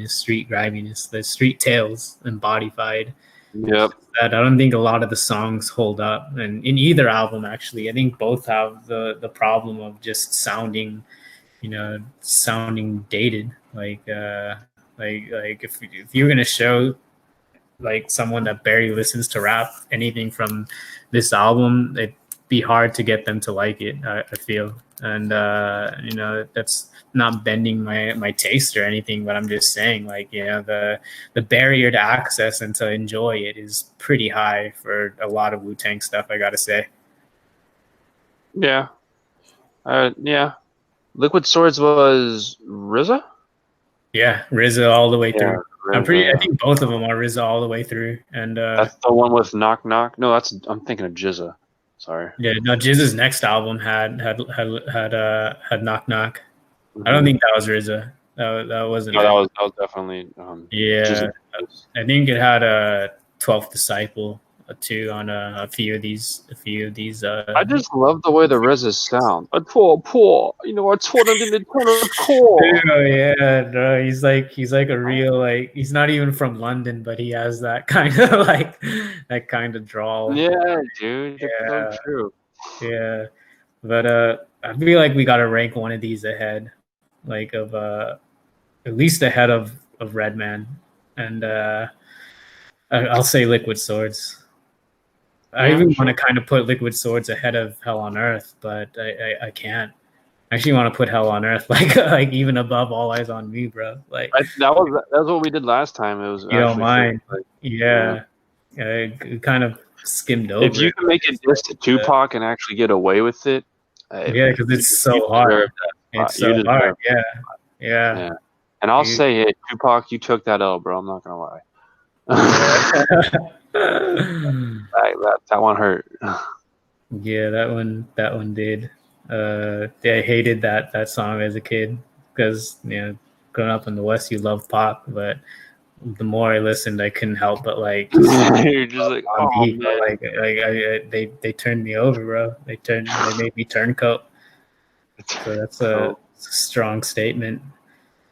street griminess, the street tales embodified. Yep. That I don't think a lot of the songs hold up, and in either album actually, I think both have the problem of just sounding dated. Like if you're gonna show like someone that barely listens to rap anything from this album, it'd be hard to get them to like it. I feel, and that's not bending my taste or anything, but I'm just saying like the barrier to access and to enjoy it is pretty high for a lot of Wu-Tang stuff, I gotta say. Yeah. Liquid Swords was RZA? Yeah, RZA all the way through. RZA. I think both of them are RZA all the way through. And that's the one with Knock Knock. No, I'm thinking of GZA. Sorry. Yeah, no, GZA's next album had Knock Knock. I don't think that was RZA. That wasn't. No, that was definitely. GZA. I think it had a 12th Disciple too on a few of these. I just love the way the RZA sound. I told him to turn a core. Yeah, bro. He's like a real like. He's not even from London, but he has that kind of drawl. Yeah, dude. Yeah, so true. Yeah, but I feel like we gotta rank one of these ahead, like of at least ahead of Redman, and I'll say Liquid Swords. I even want to kind of put Liquid Swords ahead of Hell on Earth, but I can't. I actually want to put Hell on Earth like even above All Eyes on Me, bro. Like that was what we did last time. It was you don't mind, kind of skimmed over. If you can make a diss to Tupac and actually get away with it, because it's so hard. It's so hard. Yeah. And I'll say it, Tupac, you took that L, bro. I'm not gonna lie. that one hurt. Yeah, that one did. I hated that song as a kid because growing up in the West, you love pop, but the more I listened, I couldn't help but like. You're just like, oh beat, man. They turned me over, bro. They made me turncoat. So that's a strong statement.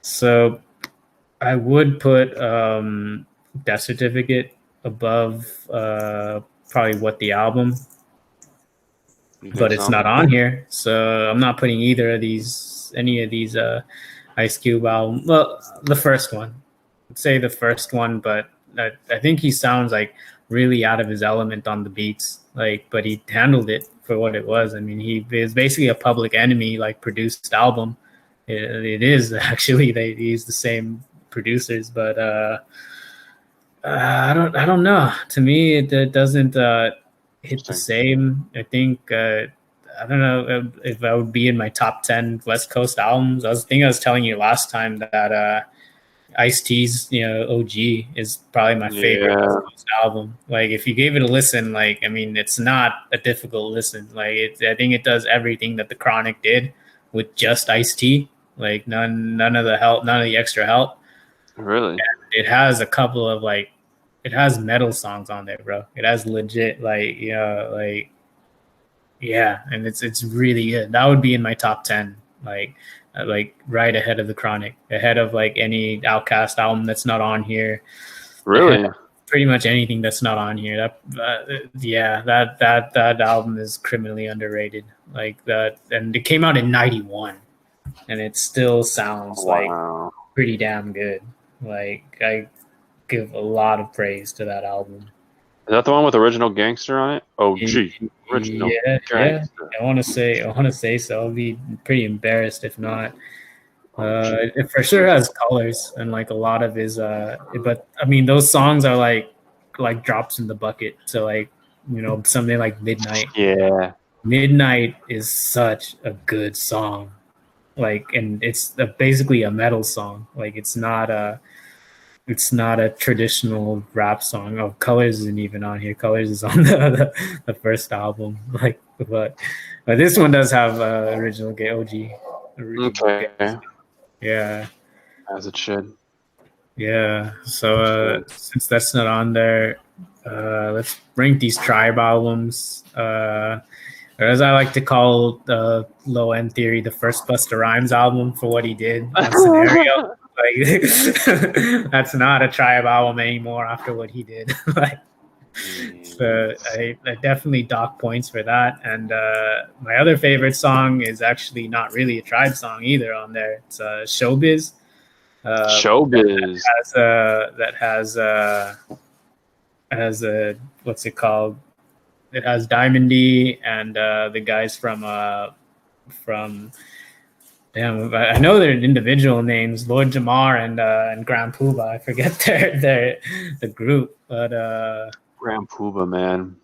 So I would put Death Certificate above probably What the Album, but it's not on here. So I'm not putting any of these Ice Cube album. Well, the first one. I'd say the first one, but I think he sounds like really out of his element on the beats. Like, but he handled it for what it was. I mean, he is basically a Public Enemy like produced album. It is actually they use the same producers, but I don't know. To me, it doesn't hit the same. I think I don't know if I would be in my top 10 West Coast albums. I was telling you last time that Ice-T's OG is probably my favorite West Coast album. Like if you gave it a listen, like I mean, it's not a difficult listen. Like I think it does everything that the Chronic did with just Ice-T. Like none of the help, none of the extra help. Really? And it has a couple of it has metal songs on there, bro. It has legit and it's really good. That would be in my top 10, like right ahead of the Chronic, ahead of like any Outkast album that's not on here. Really? Pretty much anything that's not on here. That album is criminally underrated. Like that, and it came out in '91, and it still sounds like pretty damn good. Like I give a lot of praise to that album. that the one with Original Gangster on it? Oh, gee, Original Gangster. Yeah. I want to say so. I'll be pretty embarrassed if not. It for sure has colors and like a lot of his. But I mean, those songs are like drops in the bucket. So like, something like Midnight. Yeah. Midnight is such a good song. Like, and it's basically a metal song. Like, it's not a traditional rap song. Oh, Colors isn't even on here. Colors is on the first album. Like, but this one does have original OG. Okay. Yeah. As it should. Yeah. So since that's not on there, let's rank these Tribe albums. Or as I like to call Low End Theory, the first Busta Rhymes album for what he did on Scenario. Like, that's not a Tribe album anymore after what he did. Like, so I definitely dock points for that. And my other favorite song is actually not really a Tribe song either on there. It's Showbiz. Showbiz. That has a what's it called? It has Diamond D and the guys from damn, I know their individual names, Lord Jamar and Grand Poobah. I forget the group, but Grand Poobah, man.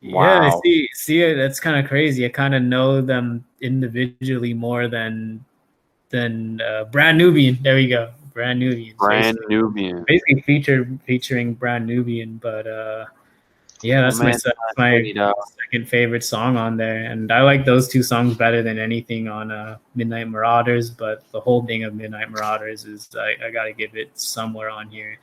Wow. Yeah, see it. That's kind of crazy. I kind of know them individually more than Brand Nubian. There we go, Brand Nubian. Brand Nubian. Basically featuring Brand Nubian, but yeah, that's my second favorite song on there, and I like those two songs better than anything on Midnight Marauders. But the whole thing of Midnight Marauders is I got to give it somewhere on here.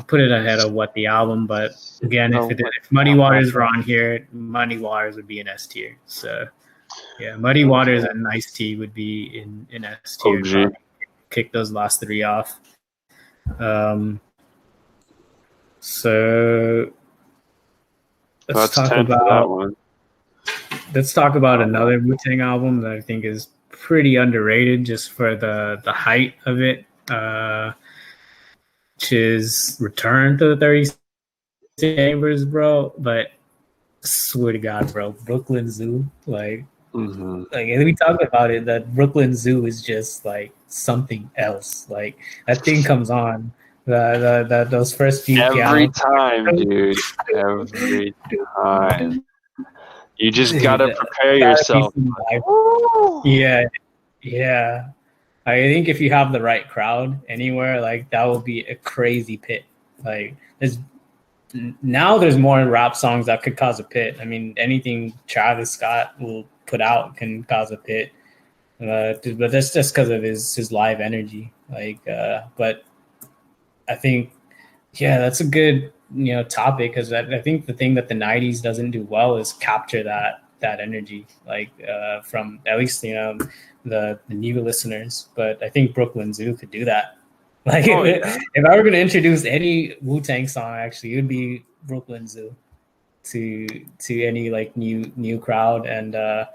Put it ahead of What the Album, but again, if Muddy Waters were on here, Muddy Waters would be in S tier. So yeah, Muddy Waters and Ice T would be in S tier. Kick those last three off. So let's talk about another Wu-Tang album that I think is pretty underrated just for the height of it, which is Return to the 36 Chambers, bro. But swear to God, bro, Brooklyn Zoo, like we talked about it, that Brooklyn Zoo is just like something else. Like that thing comes on. Those first few every time, dude. Every time. You just gotta prepare yourself. Yeah. I think if you have the right crowd anywhere, like that will be a crazy pit. Like there's more rap songs that could cause a pit. I mean, anything Travis Scott will put out can cause a pit. But that's just because of his live energy. Like, but I think, yeah, that's a good topic, because I think the thing that the 90s doesn't do well is capture that energy, like from at least the new listeners. But I think Brooklyn Zoo could do that. Like if I were going to introduce any Wu-Tang song, actually, it would be Brooklyn Zoo to any like new crowd. And I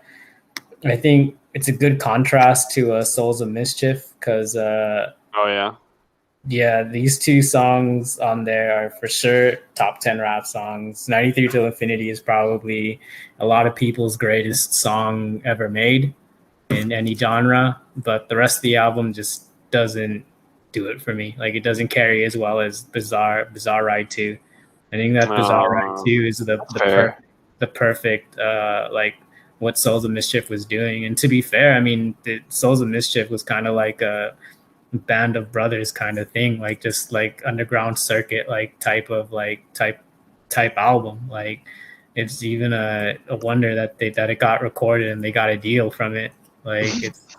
think it's a good contrast to Souls of Mischief, because these two songs on there are for sure top 10 rap songs. 93 Till Infinity is probably a lot of people's greatest song ever made in any genre, but the rest of the album just doesn't do it for me. Like, it doesn't carry as well as Bizarre Ride 2. I think that Bizarre Ride 2 is the perfect like what Souls of Mischief was doing. And to be fair, I mean, the Souls of Mischief was kind of like a Band of Brothers kind of thing, like just like underground circuit like type album. Like, it's even a wonder that it got recorded and they got a deal from it. Like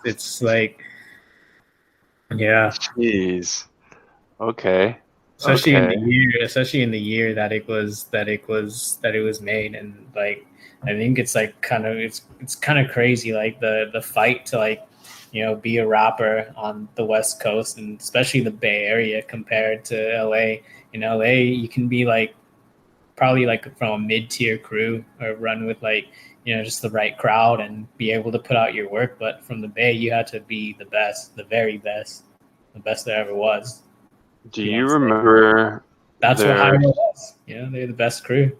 it's like, yeah. Jeez. Okay. Especially in the year that it was made. And like I think it's like it's kind of crazy, like the fight to like be a rapper on the West Coast, and especially the Bay Area compared to LA. In LA, you can be like probably like from a mid-tier crew or run with like just the right crowd and be able to put out your work. But from the Bay, you had to be the best, the very best, the best there ever was. Do you remember That's what Hyro was. Yeah, they're the best crew.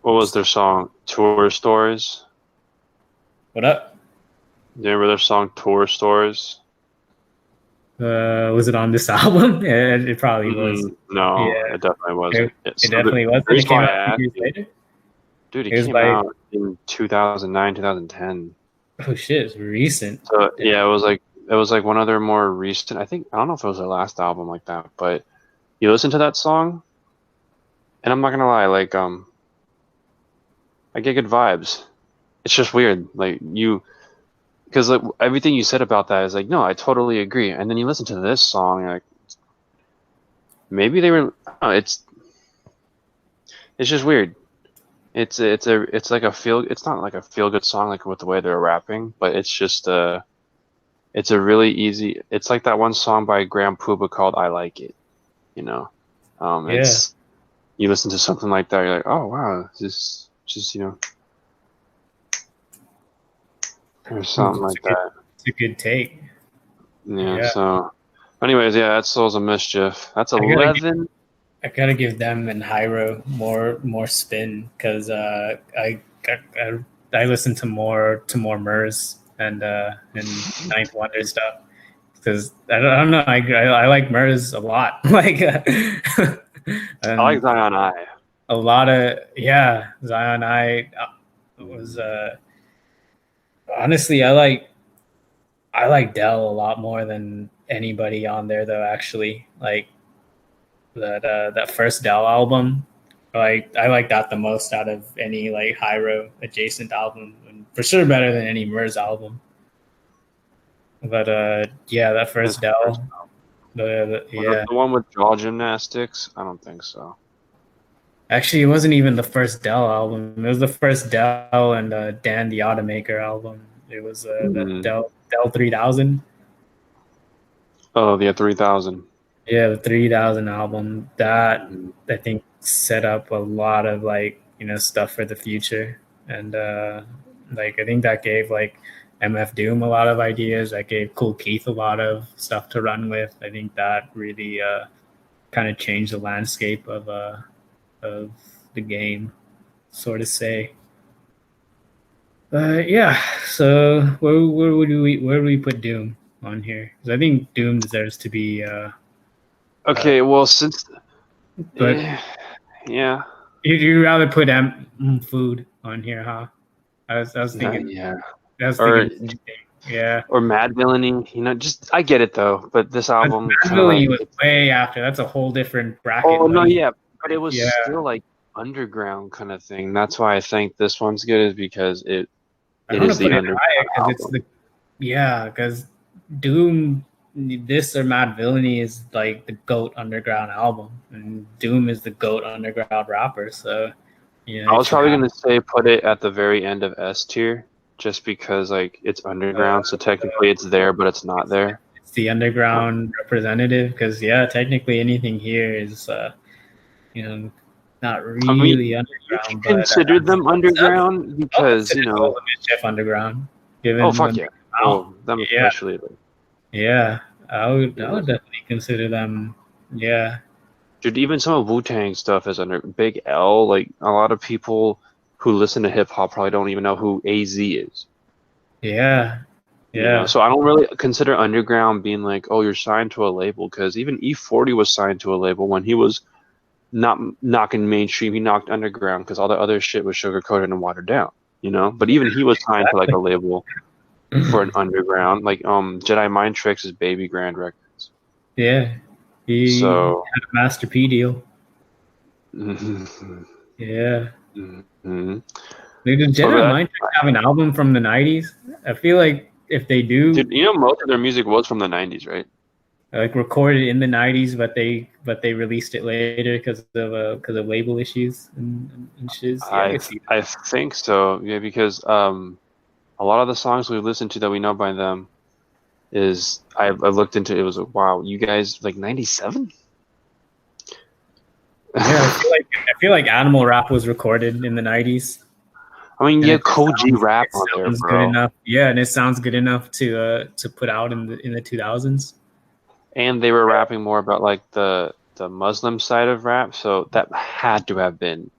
What was their song? Tour Stories? What up? Do you remember their song Tour Stories? Was it on this album? Yeah, it probably was. No, yeah. it definitely wasn't. It definitely wasn't. It came out a few years later. Dude, it came out in 2009, 2010. Oh shit, it's recent. So yeah, it was like one of their more recent. I don't know if it was their last album like that, but you listen to that song, and I'm not gonna lie, like I get good vibes. It's just weird, like because like everything you said about that is like, no, I totally agree. And then you listen to this song, and like maybe they were. It's just weird. It's like it's not like a feel good song like with the way they're rapping, but it's just it's a really easy. It's like that one song by Graham Puba called "I Like It," you know. It's you listen to something like that, you're like, oh wow, this just or something like that. It's a good take. Yeah. So, anyways, that's Souls of Mischief. That's 11. I gotta give them and Hyro more spin because I listen to more Murs and Ninth Wonder stuff because I don't know, I like Murs a lot. Like I like Zion I. A lot of Zion I was honestly I like Dell a lot more than anybody on there though. Actually, like that first Dell album, I like that the most out of any like Hyro adjacent album, and for sure better than any Murs album. But that first Dell, the one with jaw gymnastics. I don't think so. Actually, it wasn't even the first Dell album. It was the first Dell and Dan the Automaker album. It was the Dell 3000. Oh, the 3000. Yeah, the 3000 album. That I think set up a lot of like stuff for the future, and like I think that gave like MF Doom a lot of ideas. That gave Cool Keith a lot of stuff to run with. I think that really kind of changed the landscape of the game, sort of say. So where do we put Doom on here? Because I think Doom deserves to be. Okay, well, since. But yeah. You'd rather put food on here, huh? I was thinking. Or Mad Villainy. Just I get it though, but this album. Mad Villainy was way after. That's a whole different bracket. Oh no, yeah, but it was still like underground kind of thing. That's why I think this one's good, is because it is the underground. Because Doom, this or Mad Villainy is like the GOAT underground album, and Doom is the GOAT underground rapper. So, I was probably gonna say put it at the very end of S tier, just because like it's underground, so technically it's there, but it's not there. It's the underground representative, because technically anything here is not really underground. You consider them underground because Mischief underground. Fuck yeah! Them especially. Yeah, I would definitely consider them. Yeah, dude, even some of Wu-Tang stuff is under Big L. Like a lot of people who listen to hip hop probably don't even know who AZ is. Yeah. So I don't really consider underground being like, oh, you're signed to a label, because even E40 was signed to a label when he was not knocking mainstream. He knocked underground because all the other shit was sugar coated and watered down. But even he was signed to like a label for an underground. Like Jedi Mind Tricks is Baby Grand Records. Yeah. He had a Master P deal. Mm-hmm. Yeah. Mm-hmm. Did Jedi Mind Tricks have an album from the 90s? I feel like if they do, dude, most of their music was from the 90s, right? Like recorded in the 90s, but they released it later because of label issues and shit. Yeah, I think so. Yeah, because a lot of the songs we listened to that we know by them is I looked into. It was wow, you guys like 97. Yeah, I feel like Animal Rap was recorded in the 90s. I mean, Koji Rap on there, bro. Good enough. Yeah, and it sounds good enough to put out in the 2000s. And they were rapping more about like the the Muslim side of rap, so that had to have been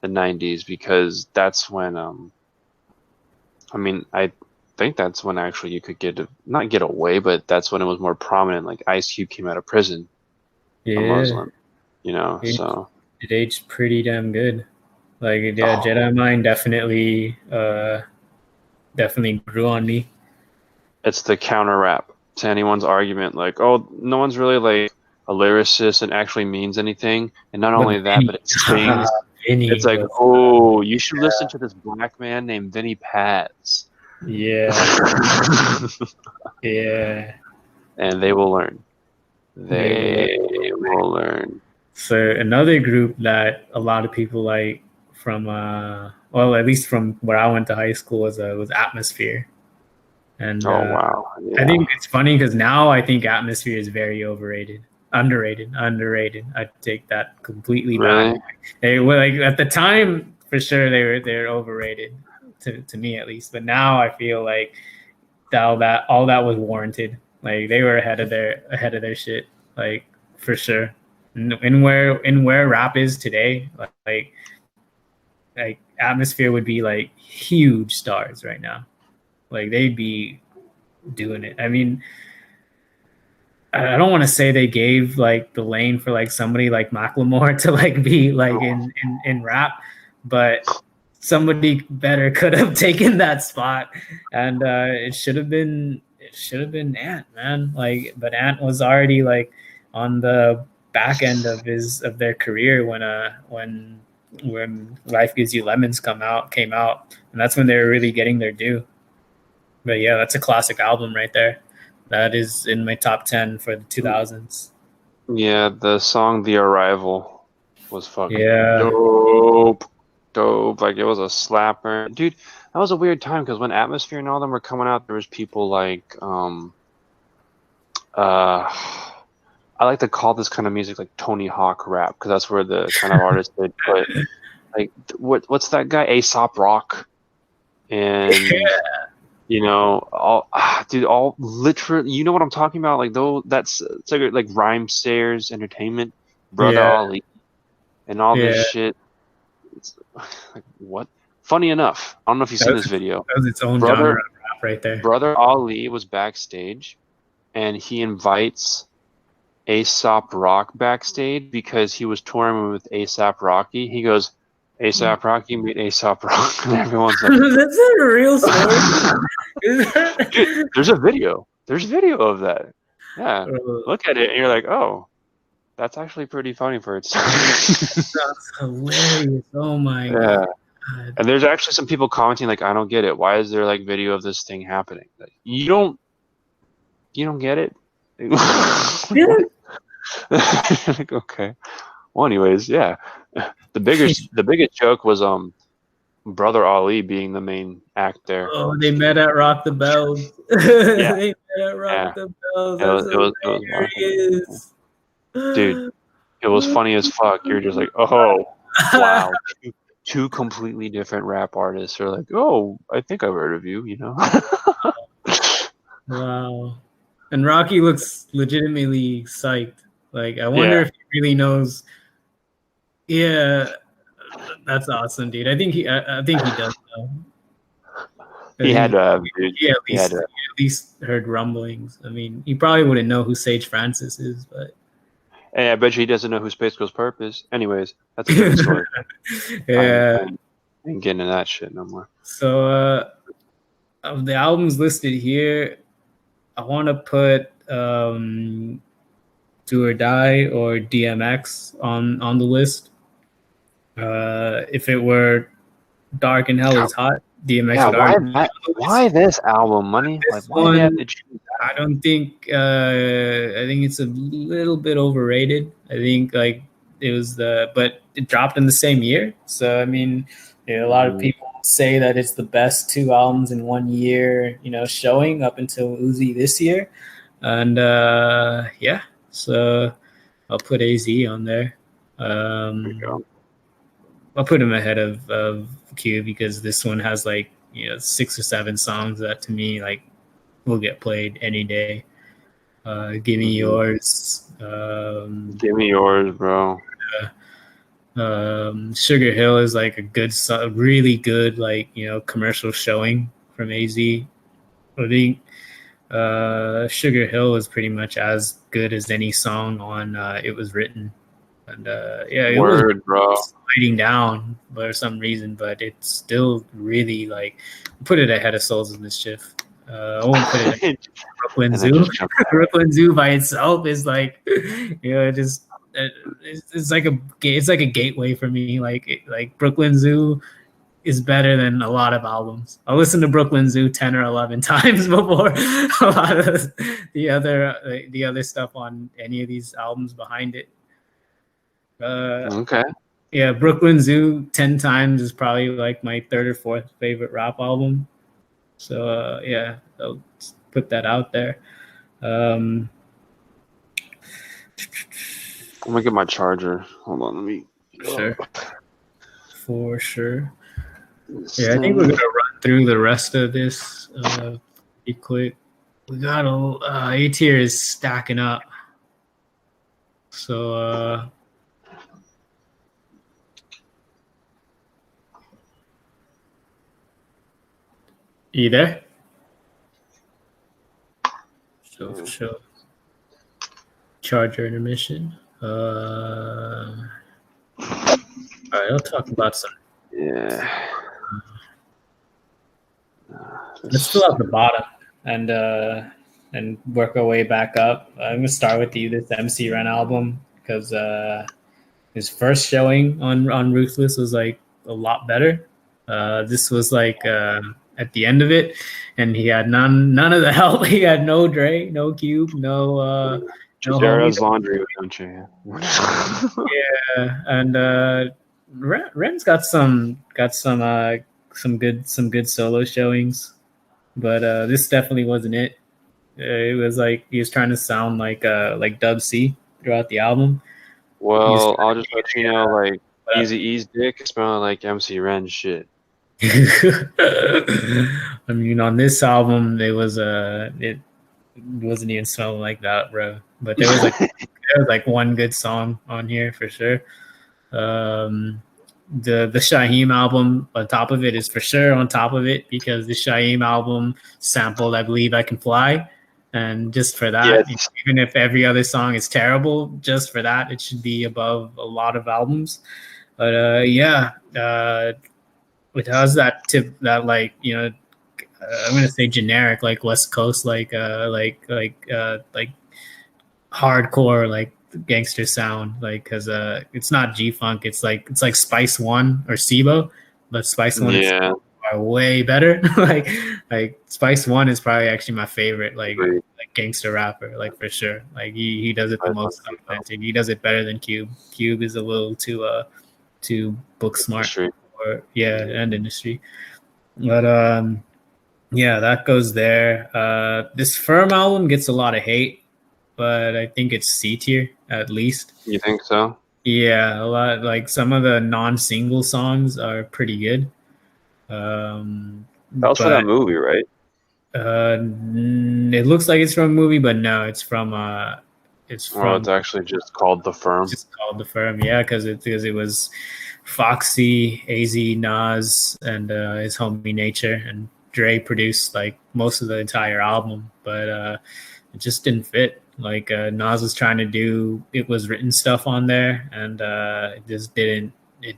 the 90s because that's when I mean, I think that's when actually you could not get away, but that's when it was more prominent. Like Ice Cube came out of prison, a Muslim, you know. So it aged pretty damn good. Like Jedi Mind definitely grew on me. It's the counter rap to anyone's argument, like, oh, no one's really like a lyricist and actually means anything, and not only that, but it sings. It's like, oh, you should listen to this black man named Vinny Paz. Yeah. Yeah. And they will learn. They will learn. So another group that a lot of people like from well, at least from where I went to high school was Atmosphere. And wow. Yeah. I think it's funny because now I think Atmosphere is very overrated. Underrated. I take that completely back. They were like at the time for sure they're overrated to me at least. But now I feel like all that was warranted. Like they were ahead of their shit, like for sure. And where rap is today, like Atmosphere would be like huge stars right now. Like they'd be doing it. I mean, I don't want to say they gave like the lane for like somebody like Macklemore to like be like in rap, but somebody better could have taken that spot, and it should have been Ant, man. Like, but Ant was already like on the back end of their career when Life Gives You Lemons came out, and that's when they were really getting their due. But yeah, that's a classic album right there. That is in my top 10 for the 2000s. Yeah, the song "The Arrival" was fucking dope. Like it was a slapper, dude. That was a weird time because when Atmosphere and all them were coming out, there was people like I like to call this kind of music like Tony Hawk rap because that's where the kind of artists did. But like, what's that guy? Aesop Rock, and you know, all literally, you know what I'm talking about? Like though, it's like Rhyme Sayers Entertainment, Brother Ali, and all this shit. It's like what? Funny enough, I don't know if you've seen this video. That was its own genre of rap right there. Brother Ali was backstage, and he invites Aesop Rock backstage because he was touring with ASAP Rocky. He goes, ASAP Rocky meet Aesop Rock, and everyone's like, "That's a real story." Dude, there's a video. There's video of that. Yeah, look at it, and you're like, oh, that's actually pretty funny for its time. That's hilarious. Oh my god. And there's actually some people commenting like, I don't get it. Why is there like video of this thing happening? Like, you don't get it? Like, okay. Well, anyways, yeah. The biggest joke was Brother Ali being the main act there. Oh, they met at Rock the Bells. They met at Rock the Bells. It was dude, it was funny as fuck. You're just like, oh, wow. Two completely different rap artists are like, oh, I think I've heard of you, you know? Wow. And Rocky looks legitimately psyched. Like, I wonder if he really knows. Yeah, that's awesome, dude. I think he does know. He had to, dude. He at least heard rumblings. I mean, he probably wouldn't know who Sage Francis is, but. Hey, I bet you he doesn't know who Space Ghost Perp is. Anyways, that's a different story. Yeah. I ain't getting into that shit no more. So, of the albums listed here, I want to put Do or Die or DMX on the list. If it were Dark and Hell is Hot, DMX would argue. Why this album, Money? Like, why they have to choose that? I don't think. I think it's a little bit overrated. I think like it was but it dropped in the same year. So I mean, a lot of people say that it's the best two albums in 1 year. Showing up until Uzi this year, and yeah. So I'll put AZ on there. There you go. I'll put him ahead of Q because this one has like 6 or 7 songs that to me like will get played any day. Give Me Yours. Give Me Yours, bro. Sugar Hill is like a really good, like, commercial showing from AZ. I think Sugar Hill is pretty much as good as any song on It Was Written. And it was bro. sliding down for some reason, but it's still really, like, put it ahead of Souls of Mischief. I won't put it ahead of Brooklyn Zoo. Brooklyn Zoo by itself is like, it's like a gateway for me. Like Brooklyn Zoo is better than a lot of albums. I'll listen to Brooklyn Zoo 10 or 11 times before a lot of the other stuff on any of these albums behind it. Okay. Yeah, Brooklyn Zoo 10 times is probably like my third or fourth favorite rap album. So I'll put that out there. I'm gonna get my charger. Hold on, let me. For sure. Yeah, I think we're gonna run through the rest of this pretty quick. We got A tier is stacking up. So you there? Show. Charger intermission. All right, I'll talk about some. Yeah. Let's fill out the bottom and work our way back up. I'm gonna start with this MC Ren album because his first showing on Ruthless was like a lot better. This was like at the end of it, and he had none of the help. He had no Dre, no Cube, no Jazera's Laundry, don't you? Yeah, and Ren's got some good solo showings, but this definitely wasn't it. It was like he was trying to sound like Dub C throughout the album. Well, I'll just let you know, like, Eazy-E's dick is smelling like MC Ren shit. I mean, on this album, it wasn't even smelling like that, bro. But there was like one good song on here for sure. The Shaheem album on top of it is for sure on top of it because the Shaheem album sampled I Believe I Can Fly. And just for that, even if every other song is terrible, just for that, it should be above a lot of albums. But it has that tip that, like, I'm gonna say generic, like West Coast, like hardcore, like gangster sound, like because it's not G-Funk, it's like Spice One or SIBO, but Spice One are way better. like Spice One is probably actually my favorite, like gangster rapper, like for sure. Like he does it the most authentic. He does it better than Cube. Cube is a little too book smart, and industry. But that goes there. This Firm album gets a lot of hate, but I think it's C tier at least. You think so? Yeah, a lot. Like some of the non-single songs are pretty good. That was for that movie, right? It looks like it's from a movie, but no, it's from. It's actually just called The Firm. Just called The Firm, yeah, because it was Foxy, AZ, Nas, and his homie Nature, and Dre produced like most of the entire album, but it just didn't fit. Like Nas was trying to do It Was Written stuff on there, and it just didn't. It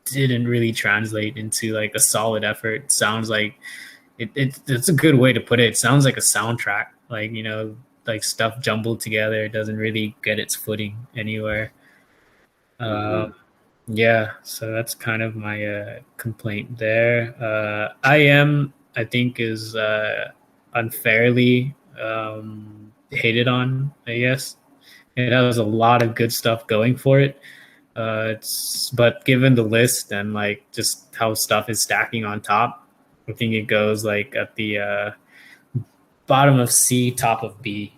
didn't really translate into like a solid effort. It sounds like it's a good way to put it. It sounds like a soundtrack, like like stuff jumbled together. It doesn't really get its footing anywhere. So that's kind of my complaint there. I think is unfairly hated on, I guess. It has a lot of good stuff going for it. But given the list and like just how stuff is stacking on top, I think it goes like at the bottom of C, top of B.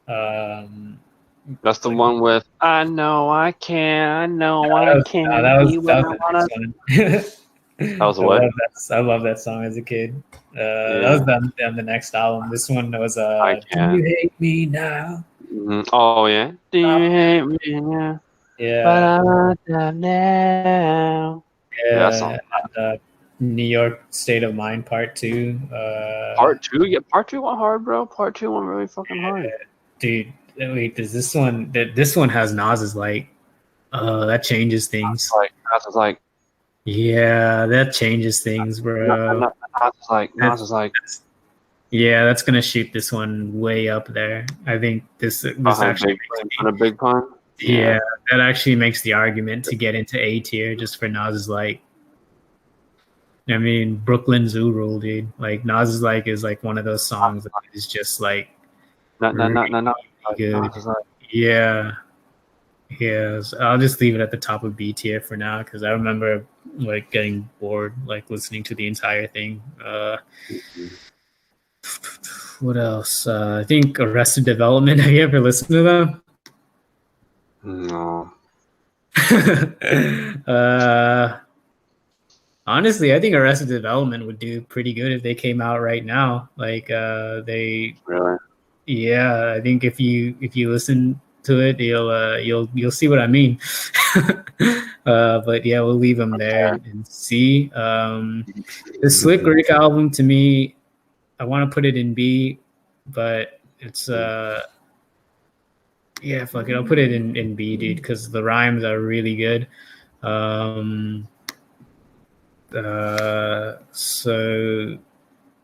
That's the one with I know I can, I know I can. That was That was what? I love that song as a kid. That was on the next album. This one was I Do can't. You Hate Me Now? Oh yeah. Do you hate me now? Yeah. Now. Yeah. That song. And, New York State of Mind Part 2. Part 2? Yeah, Part 2 went hard, bro. Part 2 went really fucking hard. Dude, wait, does this one this one has Nas's like that changes things. Nas is like yeah, that changes things, bro. Nas is like yeah, that's gonna shoot this one way up there. I think this actually on a big pun. Yeah, that actually makes the argument to get into A tier just for Nas's like. I mean, Brooklyn Zoo Rule, dude. Like Nas's like is like one of those songs that is just like No. good. Yeah. Yeah, so I'll just leave it at the top of B tier for now because I remember like getting bored like listening to the entire thing. What else? I think Arrested Development. Have you ever listened to them? No. Honestly, I think Arrested Development would do pretty good if they came out right now. Like they really. Yeah, I think if you listen to it, you'll see what I mean. But yeah, we'll leave them there and see. The Slick Rick album to me, I want to put it in B, but it's yeah, fuck it, I'll put it in B, dude, because the rhymes are really good. So,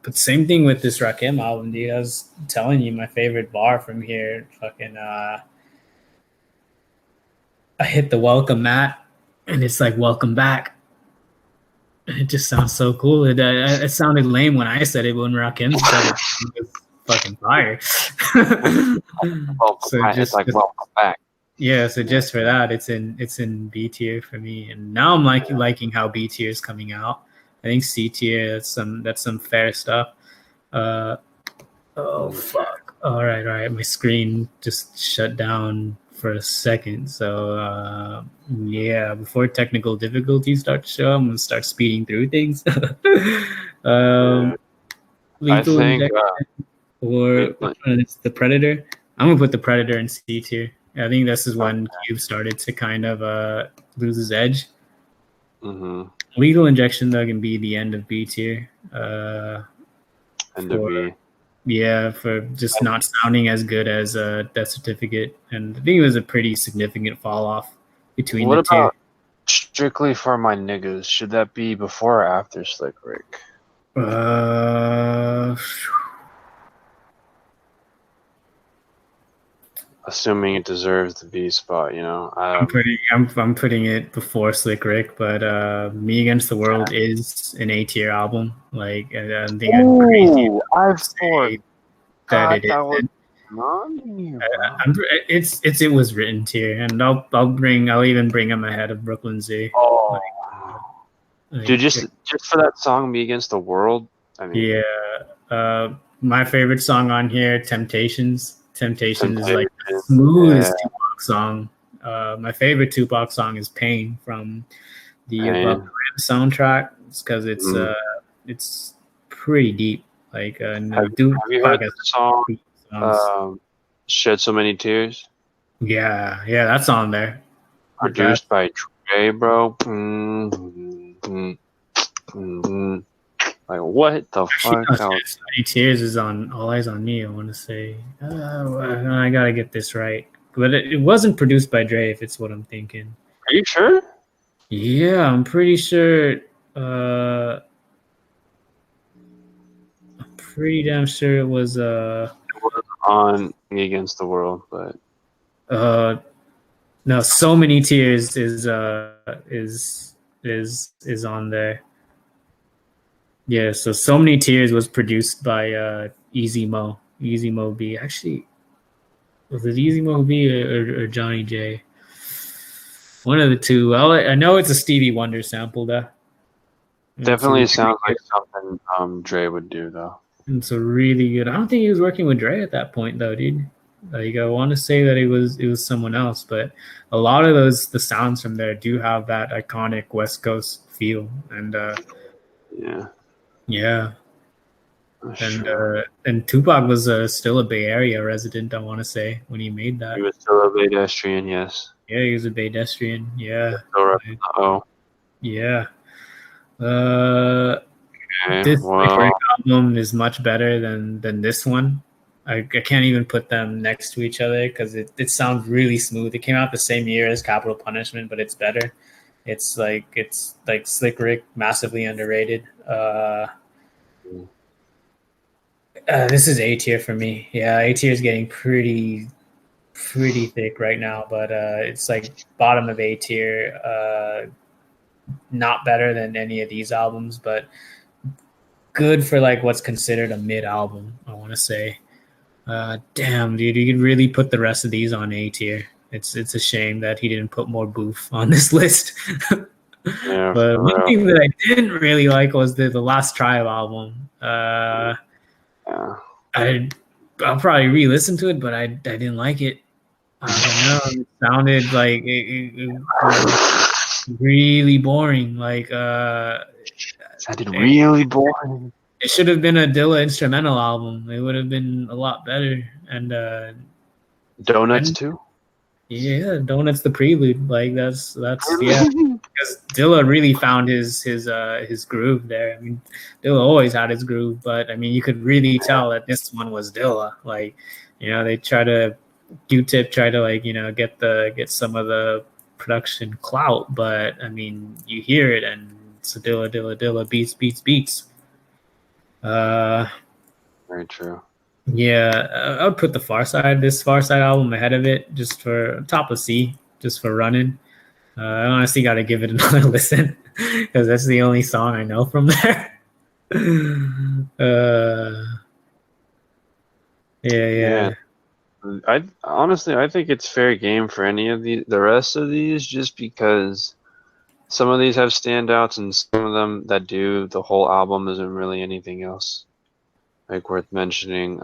but same thing with this Rakim album, dude. I was telling you my favorite bar from here, fucking I hit the welcome mat and it's like welcome back. It just sounds so cool. It sounded lame when I said it, but when Rakim said it was fucking fire. It's like welcome back. Yeah, so just for that, it's in B tier for me. And now I'm liking how B tier is coming out. I think C tier, that's some fair stuff. Oh fuck! All right. My screen just shut down for a second. So yeah, before technical difficulties start to show, I'm gonna start speeding through things. Lethal Injection or the Predator. I'm gonna put the Predator in C tier. I think this is when Cube started to kind of lose his edge. Lethal Injection though can be the end of B tier. End of B. Yeah, for just not sounding as good as Death Certificate, and I think it was a pretty significant fall off between the two. What about Strictly for My Niggas? Should that be before or after Slick Rick? Assuming it deserves the B spot, you know. I'm putting it before Slick Rick, but Me Against the World is an A tier album. Like I think I'm crazy. I've thought that it is. It was written tier, and I'll even bring him ahead of Brooklyn Zoo. Oh, dude, just for that song, Me Against the World. I mean, yeah, my favorite song on here, Temptations. Temptations is like the smoothest Tupac song. My favorite Tupac song is Pain from the Above the Rim soundtrack. It's because it's pretty deep. Like have you heard the song Shed So Many Tears? Yeah, that's on there. Produced by Dre, bro. Like, what the fuck? Tears is on All Eyes on Me, I want to say. I gotta get this right. But it wasn't produced by Dre, if it's what I'm thinking. Are you sure? Yeah, I'm pretty sure. I'm pretty damn sure it was. It was on Me Against the World, but. No, So Many Tears is on there. Yeah, so Many Tears was produced by Easy Mo B. Actually, was it Easy Mo B or Johnny J? One of the two. I know it's a Stevie Wonder sample, though. Definitely sounds like something Dre would do, though. It's a really good. I don't think he was working with Dre at that point, though, dude. Like I want to say that it was someone else, but a lot of the sounds from there do have that iconic West Coast feel, and yeah. And Tupac was still a Bay Area resident, I want to say, when he made that. He was still a pedestrian, yes. Yeah, he was a pedestrian. Yeah. Yeah. This album is much better than this one. I can't even put them next to each other because it sounds really smooth. It came out the same year as Capital Punishment, but it's better. It's like Slick Rick, massively underrated. This is A tier for me. Yeah, A tier is getting pretty thick right now, but it's like bottom of A tier. Not better than any of these albums, but good for like what's considered a mid album, I want to say. Damn, dude, you could really put the rest of these on A tier. It's a shame that he didn't put more Boof on this list. But one thing that I didn't really like was the Last Tribe album. I'll probably re-listen to it, but I didn't like it. I don't know. It sounded like it was really boring. Like sounded really boring. It should have been a Dilla instrumental album. It would have been a lot better. And Donuts too? Yeah, Donuts the prelude. Like that's yeah. Because Dilla really found his groove there. I mean, Dilla always had his groove, but I mean, you could really tell that this one was Dilla. Like, you know, they try to Q-Tip try to like, you know, get some of the production clout, but I mean, you hear it and it's a Dilla beats. Very true. Yeah, I would put this Far Side album ahead of it, just for top of C, just for running. I honestly got to give it another listen because that's the only song I know from there. Yeah. I honestly think it's fair game for any of the rest of these, just because some of these have standouts and some of them that do, the whole album isn't really anything else like worth mentioning.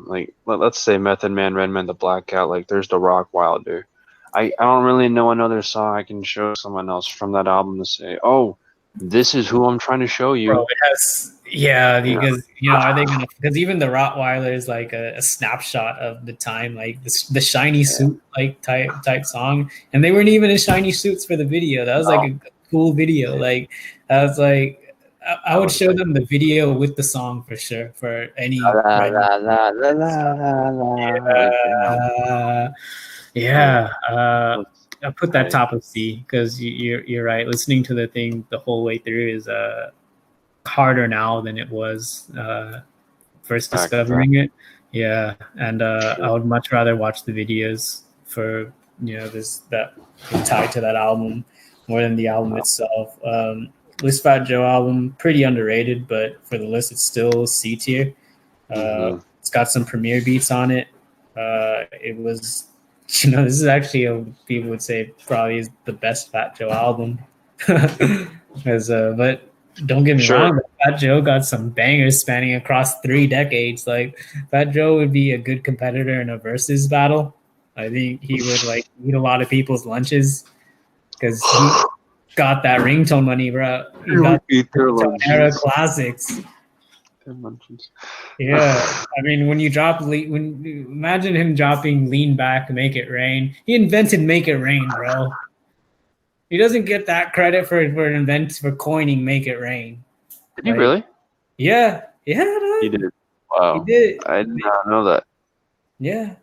Like let's say Method Man, Redman, The Blackout. Like there's The Rock Wilder. I don't really know another song I can show someone else from that album to say, oh, this is who I'm trying to show you. Bro, it has, because you know, are they gonna? Because even the Rottweiler is like a snapshot of the time, like the shiny suit like type song, and they weren't even in shiny suits for the video. That was like a cool video. Like I was like, I would show them the video with the song for sure for any. I put that top of C because you're right. Listening to the thing the whole way through is harder now than it was first discovering it. Yeah, and I would much rather watch the videos for, you know, that tied to that album more than the album itself. List Fat Joe album, pretty underrated, but for the list, it's still C tier. It's got some premiere beats on it. It was, you know, this is actually people would say probably is the best Fat Joe album. But don't get me wrong, Fat Joe got some bangers spanning across 3 decades. Like Fat Joe would be a good competitor in a versus battle. I think he would like eat a lot of people's lunches because he got that ringtone money, bro. He got ringtone era classics. Yeah, I mean, when you imagine him dropping "Lean Back, Make It Rain." He invented "Make It Rain," bro. He doesn't get that credit for coining "Make It Rain." Did he really? Yeah. He did. Wow. He did. I did not know that. Yeah.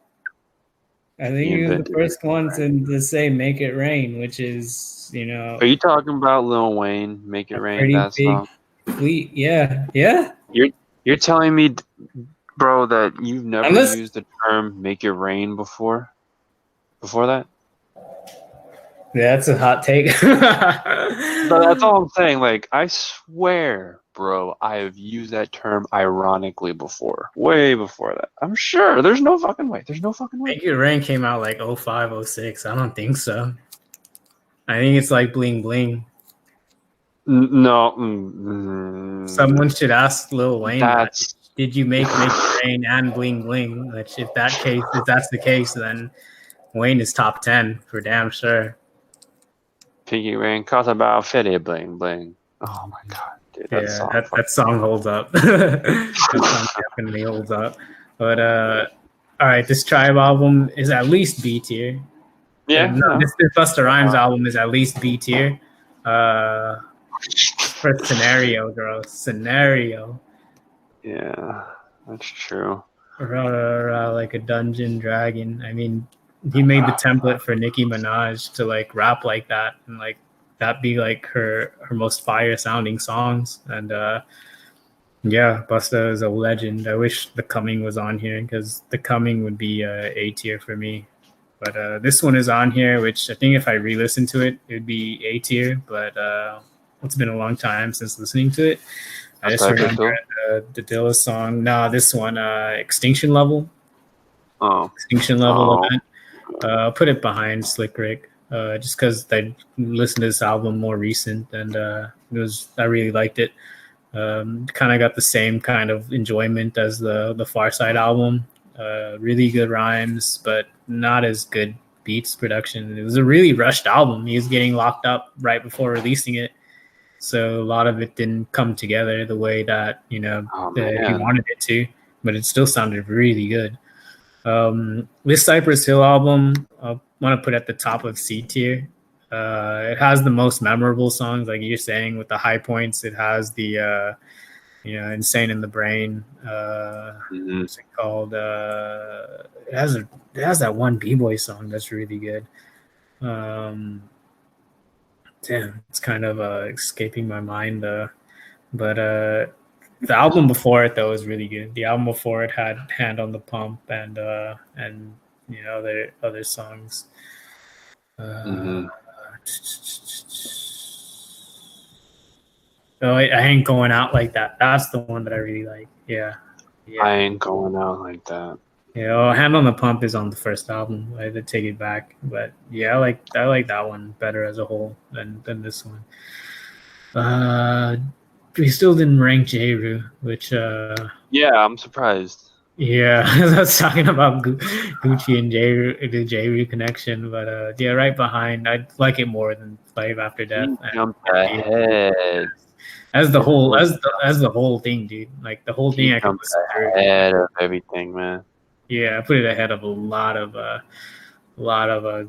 I think he was the first one to say "Make It Rain," which is, you know. Are you talking about Lil Wayne, "Make It Rain"? That song. Fleet. Yeah. You're telling me, bro, that you've never used the term "make it rain" before that? Yeah, that's a hot take. But that's all I'm saying. Like, I swear, bro, I have used that term ironically before, way before that. I'm sure. There's no fucking way. Make It Rain came out like 05, 06. I don't think so. I think it's like Bling Bling. No. Someone should ask Lil Wayne. That's did you make It Rain and Bling Bling? Which if that's the case, then Wayne is top 10 for damn sure. Pinky Ring calls about Fitty Bling Bling. Oh my god, dude, that song holds up. That song definitely holds up. But all right, this Tribe album is at least B tier. Yeah, this Busta Rhymes album is at least B tier. For Scenario. Yeah, that's true. Like a Dungeon Dragon. I mean, he made the template for Nicki Minaj to like rap like that and like that be like her most fire sounding songs. And yeah, Busta is a legend. I wish The Coming was on here because The Coming would be A tier for me. But this one is on here, which I think if I re-listen to it, it would be A tier. But it's been a long time since listening to it. I just remember the Dilla song. No, this one, Extinction Level. Oh. Extinction Level event. I'll put it behind Slick Rick, just because I listened to this album more recent, and I really liked it. Kind of got the same kind of enjoyment as the Far Side album. Really good rhymes, but not as good beats production. It was a really rushed album. He was getting locked up right before releasing it. So a lot of it didn't come together the way that, he wanted it to, but it still sounded really good. This Cypress Hill album, I want to put at the top of C tier. It has the most memorable songs, like you're saying, with the high points. It has the, Insane in the Brain. What's it called? It has that one B-boy song that's really good. Damn, it's kind of escaping my mind. But the album before it though was really good. The album before it had Hand on the Pump and other songs. So I Ain't Going Out Like That. That's the one that I really like. Yeah. I Ain't Going Out Like That. Yeah, Hand on the Pump is on the first album. I had to take it back, but yeah, I like that one better as a whole than this one. We still didn't rank J-Ru, which yeah, I'm surprised. Yeah, I was talking about Gucci and the J-Ru connection, but yeah, right behind. I like it more than Slave After Death. Jumped ahead. As the whole thing, dude. Like the whole thing, I could listen ahead of everything, man. Yeah, I put it ahead of a lot of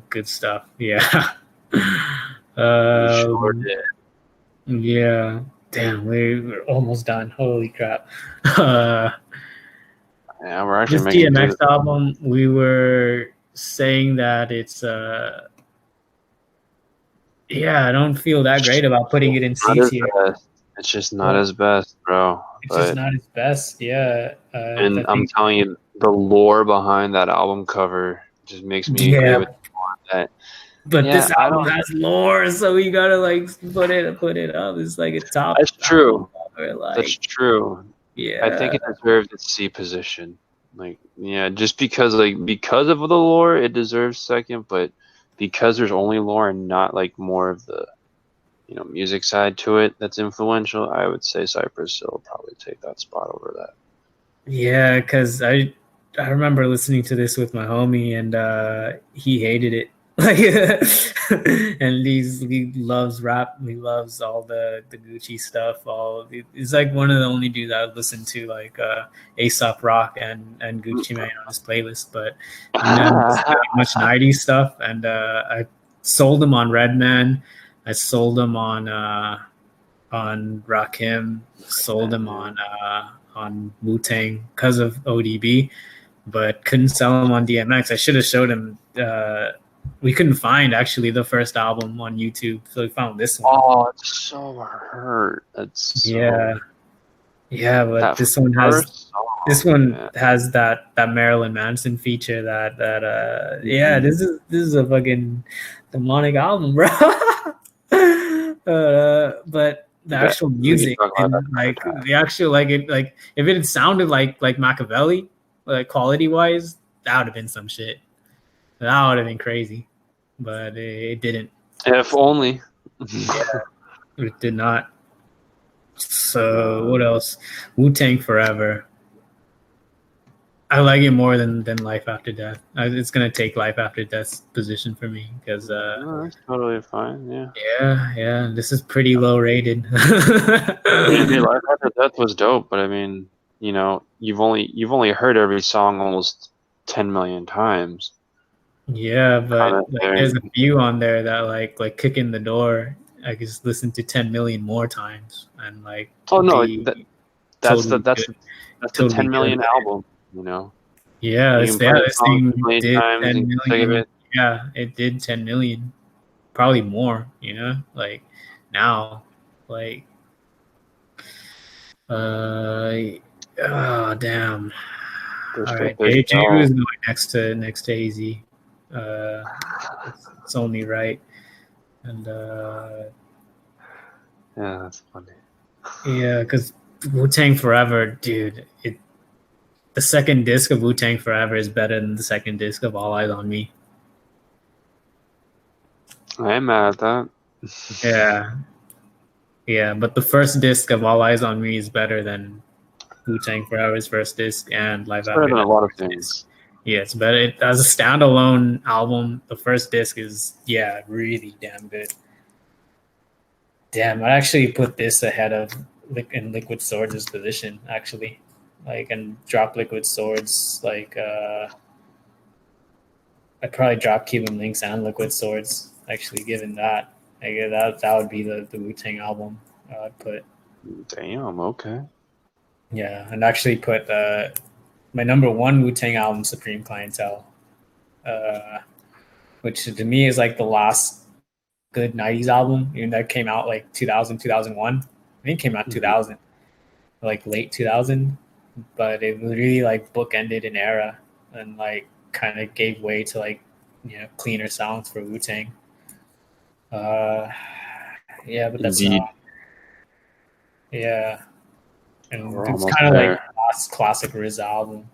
good stuff. Yeah. Sure did. Yeah. Damn, we're almost done. Holy crap. Yeah, we're actually this DMX album. We were saying that it's I don't feel that great about putting it in C tier. It's just not his best, bro. It's just not his best, yeah. And I'm telling you, the lore behind that album cover just makes me agree with that. But this album has lore, so you gotta like put it up. It's like a top. That's true. Like, that's true. Yeah, I think it deserves its C position. Like, yeah, just because of the lore, it deserves second. But because there's only lore and not like more of the music side to it that's influential, I would say Cypress Hill will probably take that spot over that. Yeah, because I remember listening to this with my homie, and he hated it. And he loves rap. He loves all the Gucci stuff. He's like one of the only dudes I would listen to, like A$AP Rock and Gucci Mane on his playlist. But much 90s stuff, and I sold him on Redman. I sold him on Rakim. Sold him on Wu-Tang because of ODB, but couldn't sell him on DMX. I should have showed him. We couldn't find actually the first album on YouTube, so we found this one. Oh, it's so hurt. Yeah, but this one has that Marilyn Manson feature. This is a fucking demonic album, bro. But the actual music, if it had sounded like Machiavelli, like quality wise, that would have been some shit. That would have been crazy, but it didn't. If only. Yeah, it did not. So what else? Wu-Tang Forever. I like it more than Life After Death. It's gonna take Life After Death's position for me because no, that's totally fine. Yeah. Yeah. This is pretty low rated. I mean, Life After Death was dope, but I mean, you know, you've only heard every song almost 10 million times. Yeah, but like, there's a few on there that like Kick in the Door. I could just listen to 10 million more times and like. Oh no, that's totally the 10 million album. You know. Yeah, you can play this thing did times 10 million. it. Yeah, it did 10 million, probably more. You know, like now, like, oh damn. All right, J2 is going next to AZ. It's only right, and yeah, that's funny. Yeah, because Wu-Tang Forever, dude, the second disc of Wu-Tang Forever is better than the second disc of All Eyes on Me. I am mad at that. Yeah, but the first disc of All Eyes on Me is better than Wu-Tang Forever's first disc and Live After Death. A lot of things. Yeah, it's better. As a standalone album, the first disc is, really damn good. Damn, I actually put this ahead of in Liquid Swords' position, actually. Like, and drop Liquid Swords, like, I'd probably drop Cuban Links and Liquid Swords, actually, given that. That would be the Wu-Tang album I'd put. Damn, okay. Yeah, and actually put my number one Wu-Tang album, Supreme Clientele, which to me is like the last good 90s album. Even that came out like 2000, 2001. I think it came out 2000, like late 2000. But it really like bookended an era and like kind of gave way to like, cleaner sounds for Wu-Tang. Yeah, but that's not. Yeah. And it's kind of like classic RZA album.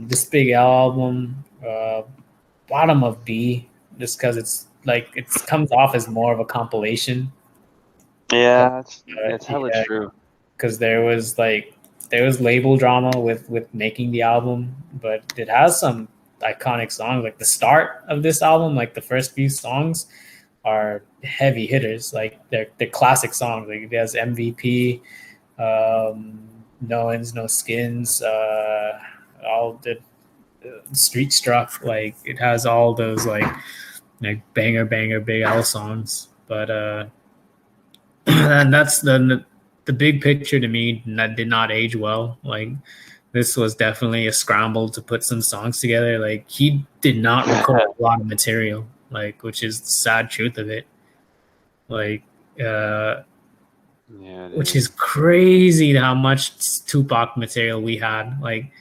This Big L album, bottom of B, just because it's like it comes off as more of a compilation. Yeah, that's hella true. Because there was label drama with making the album, but it has some iconic songs. Like the start of this album, like the first few songs are heavy hitters. Like they're classic songs. Like it has MVP. No Ends, No Skins, all the Street Struck, like it has all those like banger Big L songs. But and that's the big picture to me that did not age well. Like this was definitely a scramble to put some songs together. Like he did not record a lot of material, like, which is the sad truth of it. Like which is crazy how much Tupac material we had, like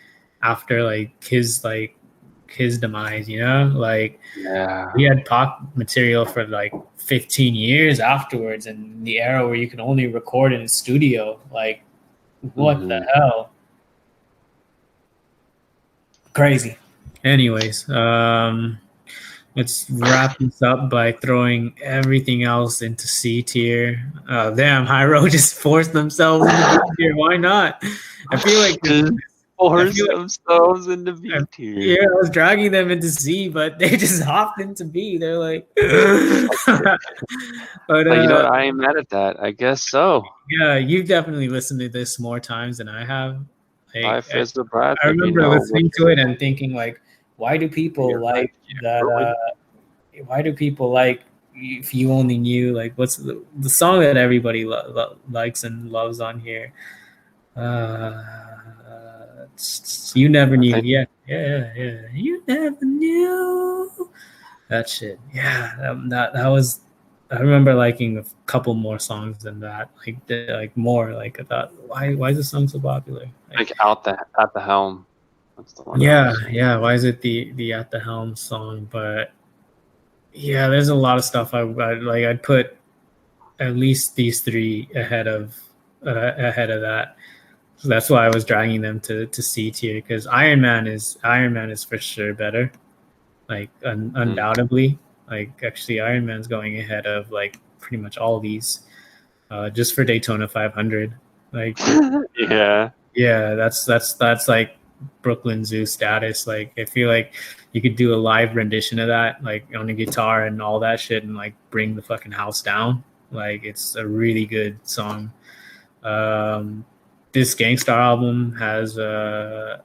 after like his demise, like we had Pac material for like 15 years afterwards, and the era where you can only record in a studio. Like what the hell? Crazy. Anyways, let's wrap this up by throwing everything else into C tier. Damn, Hyro just forced themselves into B tier. Why not? I feel like themselves into B tier. Yeah, I was dragging them into C, but they just hopped into B. They're like, but you know what? I ain't mad at that. I guess so. Yeah, you've definitely listened to this more times than I have. Like, I remember listening to it and thinking like, why do people like that? Why do people like If You Only Knew? Like, what's the song that everybody likes and loves on here? You Never Knew. Yeah. You never knew. That shit. Yeah, that was. I remember liking a couple more songs than that. Like more. Like I thought, why is this song so popular? Like at the helm. That's the one. Yeah. Why is it the At the Helm song? But yeah, there's a lot of stuff I'd put at least these three ahead of that. So that's why I was dragging them to C tier, because Iron Man is for sure better, like undoubtedly. Like actually, Iron Man's going ahead of like pretty much all these, just for Daytona 500. Like yeah, that's like Brooklyn Zoo status. Like I feel like you could do a live rendition of that, like on a guitar and all that shit, and like bring the fucking house down. Like it's a really good song. This Gangstar album has a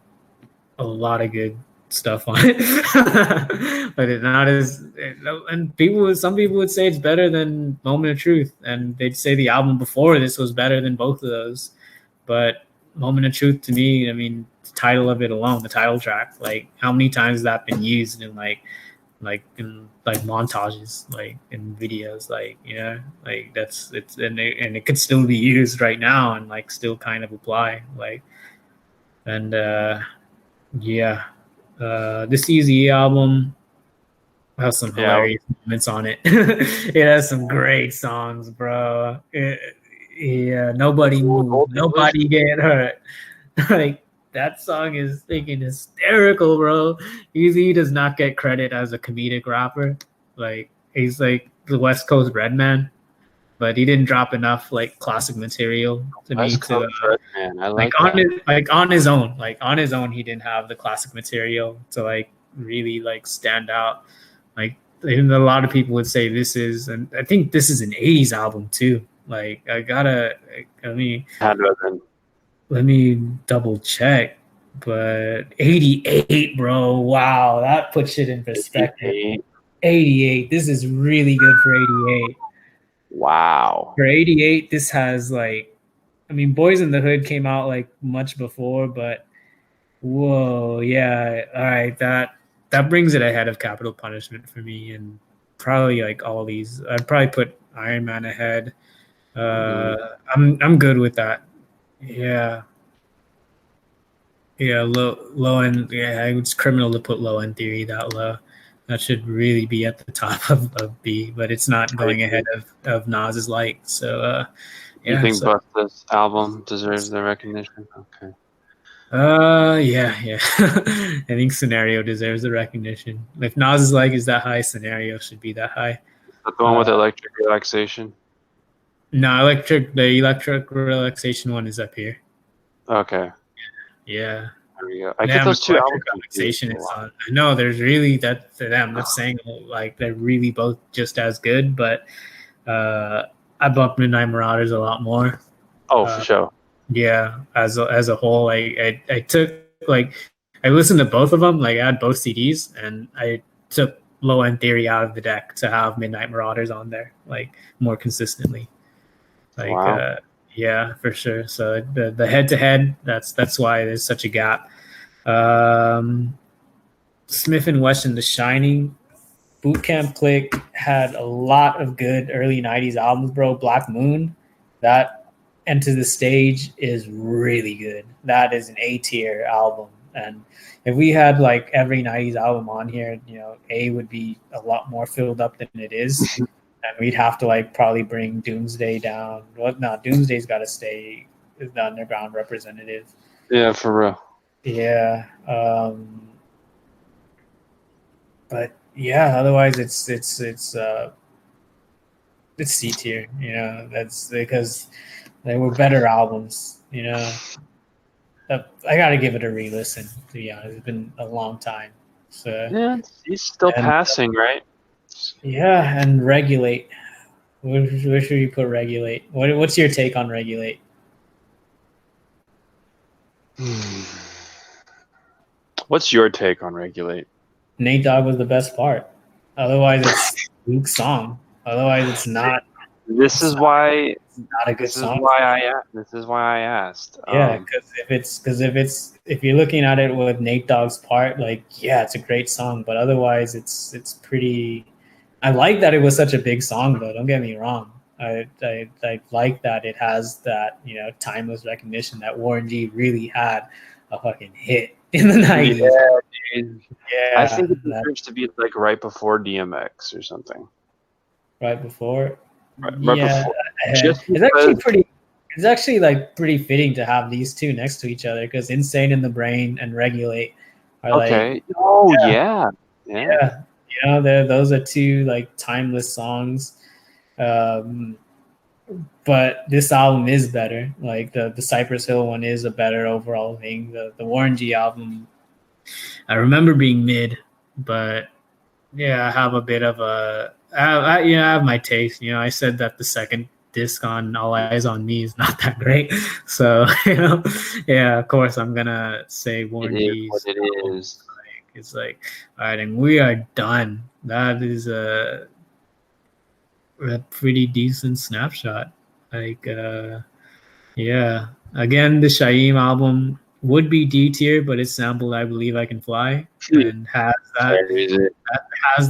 lot of good stuff on it, but it's not as. And some people would say it's better than Moment of Truth, and they'd say the album before this was better than both of those. But Moment of Truth to me, I mean, the title of it alone, the title track, like how many times has that been used in like in like montages, like in videos, like like it's and it could still be used right now and like still kind of apply, like. And yeah, this Easy album has some hilarious moments on it. It has some great songs, bro. Yeah, nobody move, nobody get hurt. Like that song is freaking hysterical, bro. Easy does not get credit as a comedic rapper. Like he's like the West Coast Redman, but he didn't drop enough like classic material to me to like on his own. Like on his own, he didn't have the classic material to like really like stand out. Like even a lot of people would say this is, and I think this is an '80s album too. Like let me double check, but 88, bro. Wow, that puts it in perspective. 88. This is really good for 88. Wow. For 88, this has like, I mean, Boys in the Hood came out like much before, but whoa, yeah, all right, that brings it ahead of Capital Punishment for me, and probably like all these. I'd probably put Iron Man ahead. I'm good with that. Yeah. Yeah, low end. Yeah, it's criminal to put Low End Theory that low. That should really be at the top of B, but it's not going ahead of Nas's Light. So yeah. You think Busta's album deserves the recognition? Okay. Yeah. I think Scenario deserves the recognition. If Nas's Light is that high, Scenario should be that high. But the one with Electric Relaxation? No, the Electric Relaxation one is up here. Okay. Yeah. There we go. I get those two albums. Relaxation is on. I know there's really that to them. Not saying like they're really both just as good, but I bump Midnight Marauders a lot more. Oh, for sure. Yeah, as a whole, I took like I listened to both of them. Like I had both CDs, and I took Low End Theory out of the deck to have Midnight Marauders on there, like more consistently. Like wow. Yeah, for sure. So the head to head, that's why there's such a gap. Smith and Wesson, The Shining, Boot Camp Click had a lot of good early '90s albums, bro. Black Moon, that Enter the Stage is really good. That is an A tier album, and if we had like every '90s album on here, A would be a lot more filled up than it is. And we'd have to like probably bring Doomsday down. Well, no, Doomsday's got to stay as the underground representative. Yeah, for real. Yeah, but yeah, otherwise it's C tier. That's because they were better albums. I got to give it a re-listen. To be honest, it's been a long time. So yeah, he's still passing, right? Yeah, and Regulate. Where should we put Regulate? What's your take on Regulate? What's your take on Regulate? Nate Dogg was the best part. Otherwise, it's Luke's song. Otherwise, it's not. This is why. Not a good song. This is why I asked. Yeah, because if you're looking at it with Nate Dogg's part, like it's a great song, but otherwise, it's pretty. I like that it was such a big song, though. Don't get me wrong. I like that it has that timeless recognition that Warren G really had a fucking hit in the 90s. Yeah, I think it deserves to be like right before DMX or something. Right before. Right before. It's actually like pretty fitting to have these two next to each other because Insane in the Brain and Regulate are okay. Yeah. Those are two like timeless songs. but this album is better. Like the Cypress Hill one is a better overall thing. The Warren G album, I remember being mid, but yeah, I have a bit of I have my taste. I said that the second disc on All Eyes on Me is not that great, so yeah, of course I'm gonna say Warren G's. It is. It's like, all right, and we are done. That is a pretty decent snapshot. Like, yeah. Again, the Shaim album would be D tier, but it's sampled "I Believe I Can Fly" and has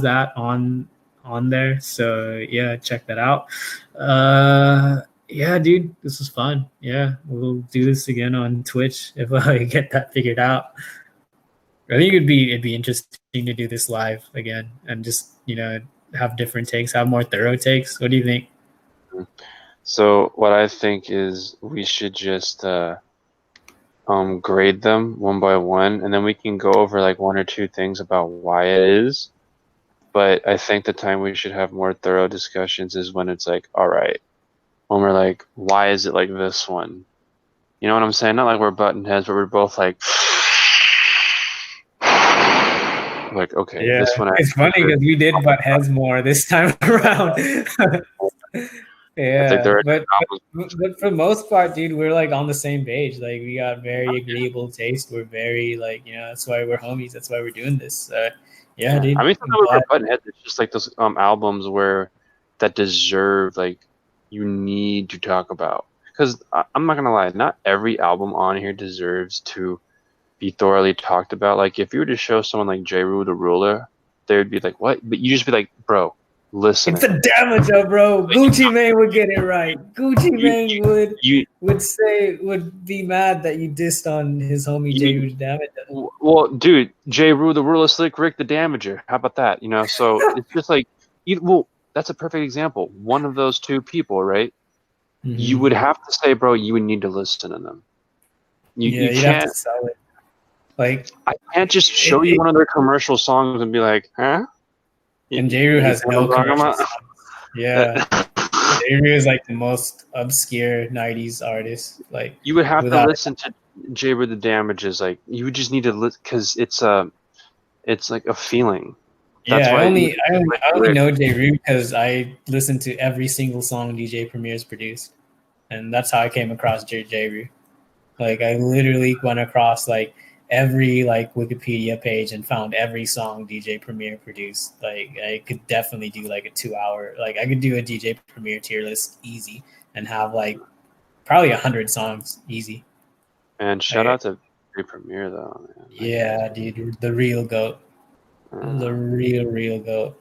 that on there. So yeah, check that out. Yeah, dude, this was fun. Yeah, we'll do this again on Twitch if I get that figured out. I think it'd be interesting to do this live again and just have different takes, have more thorough takes. What do you think? So what I think is we should just grade them one by one, and then we can go over like one or two things about why it is. But I think the time we should have more thorough discussions is when it's like, all right, when we're like, why is it like this one? You know what I'm saying? Not like we're button heads, but we're both like okay, yeah. This one. It's funny because we did butt heads more this time around. Yeah, but for the most part, dude, we're like on the same page. Like we got very agreeable taste. We're very like that's why we're homies. That's why we're doing this. Yeah, dude. I mean, sometimes we're button heads. It's just like those albums that deserve like you need to talk about. Because I'm not gonna lie, not every album on here deserves to be thoroughly talked about. Like if you were to show someone like J. Rue the Ruler, they would be like, "What?" But you just be like, "Bro, listen." It's a Damager, bro. Gucci Mane would get it right. Gucci Mane would be mad that you dissed on his homie J. Rue the Damager. Well, dude, J. Rue the Ruler, Slick Rick the Damager. How about that? So it's just like, that's a perfect example. One of those two people, right? Mm-hmm. You would have to say, bro, you would need to listen to them. You can't have to sell it. Like I can't just show you one of their commercial songs and be like, huh? And J. Rue has no commercial songs. Yeah. J. Rue is like the most obscure 90s artist. Like you would have to listen to J. Rue the Damages. Like you would just need to listen because it's like a feeling. That's why I only know J. Rue because I listened to every single song DJ Premier's produced, and that's how I came across J. Rue. Like I literally went across like every like Wikipedia page and found every song DJ Premier produced. Like I could definitely do like a 2-hour, like I could do a DJ Premier tier list easy and have like probably 100 songs easy. And shout out to DJ Premier though, man. Yeah, dude, the real GOAT. The real GOAT.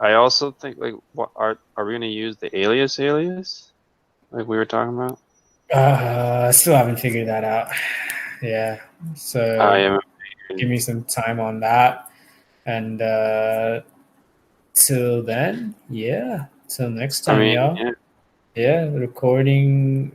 I also think like what are we gonna use the alias like we were talking about? I still haven't figured that out. Yeah. So give me some time on that. And till then, yeah. Till next time, y'all. Yeah, recording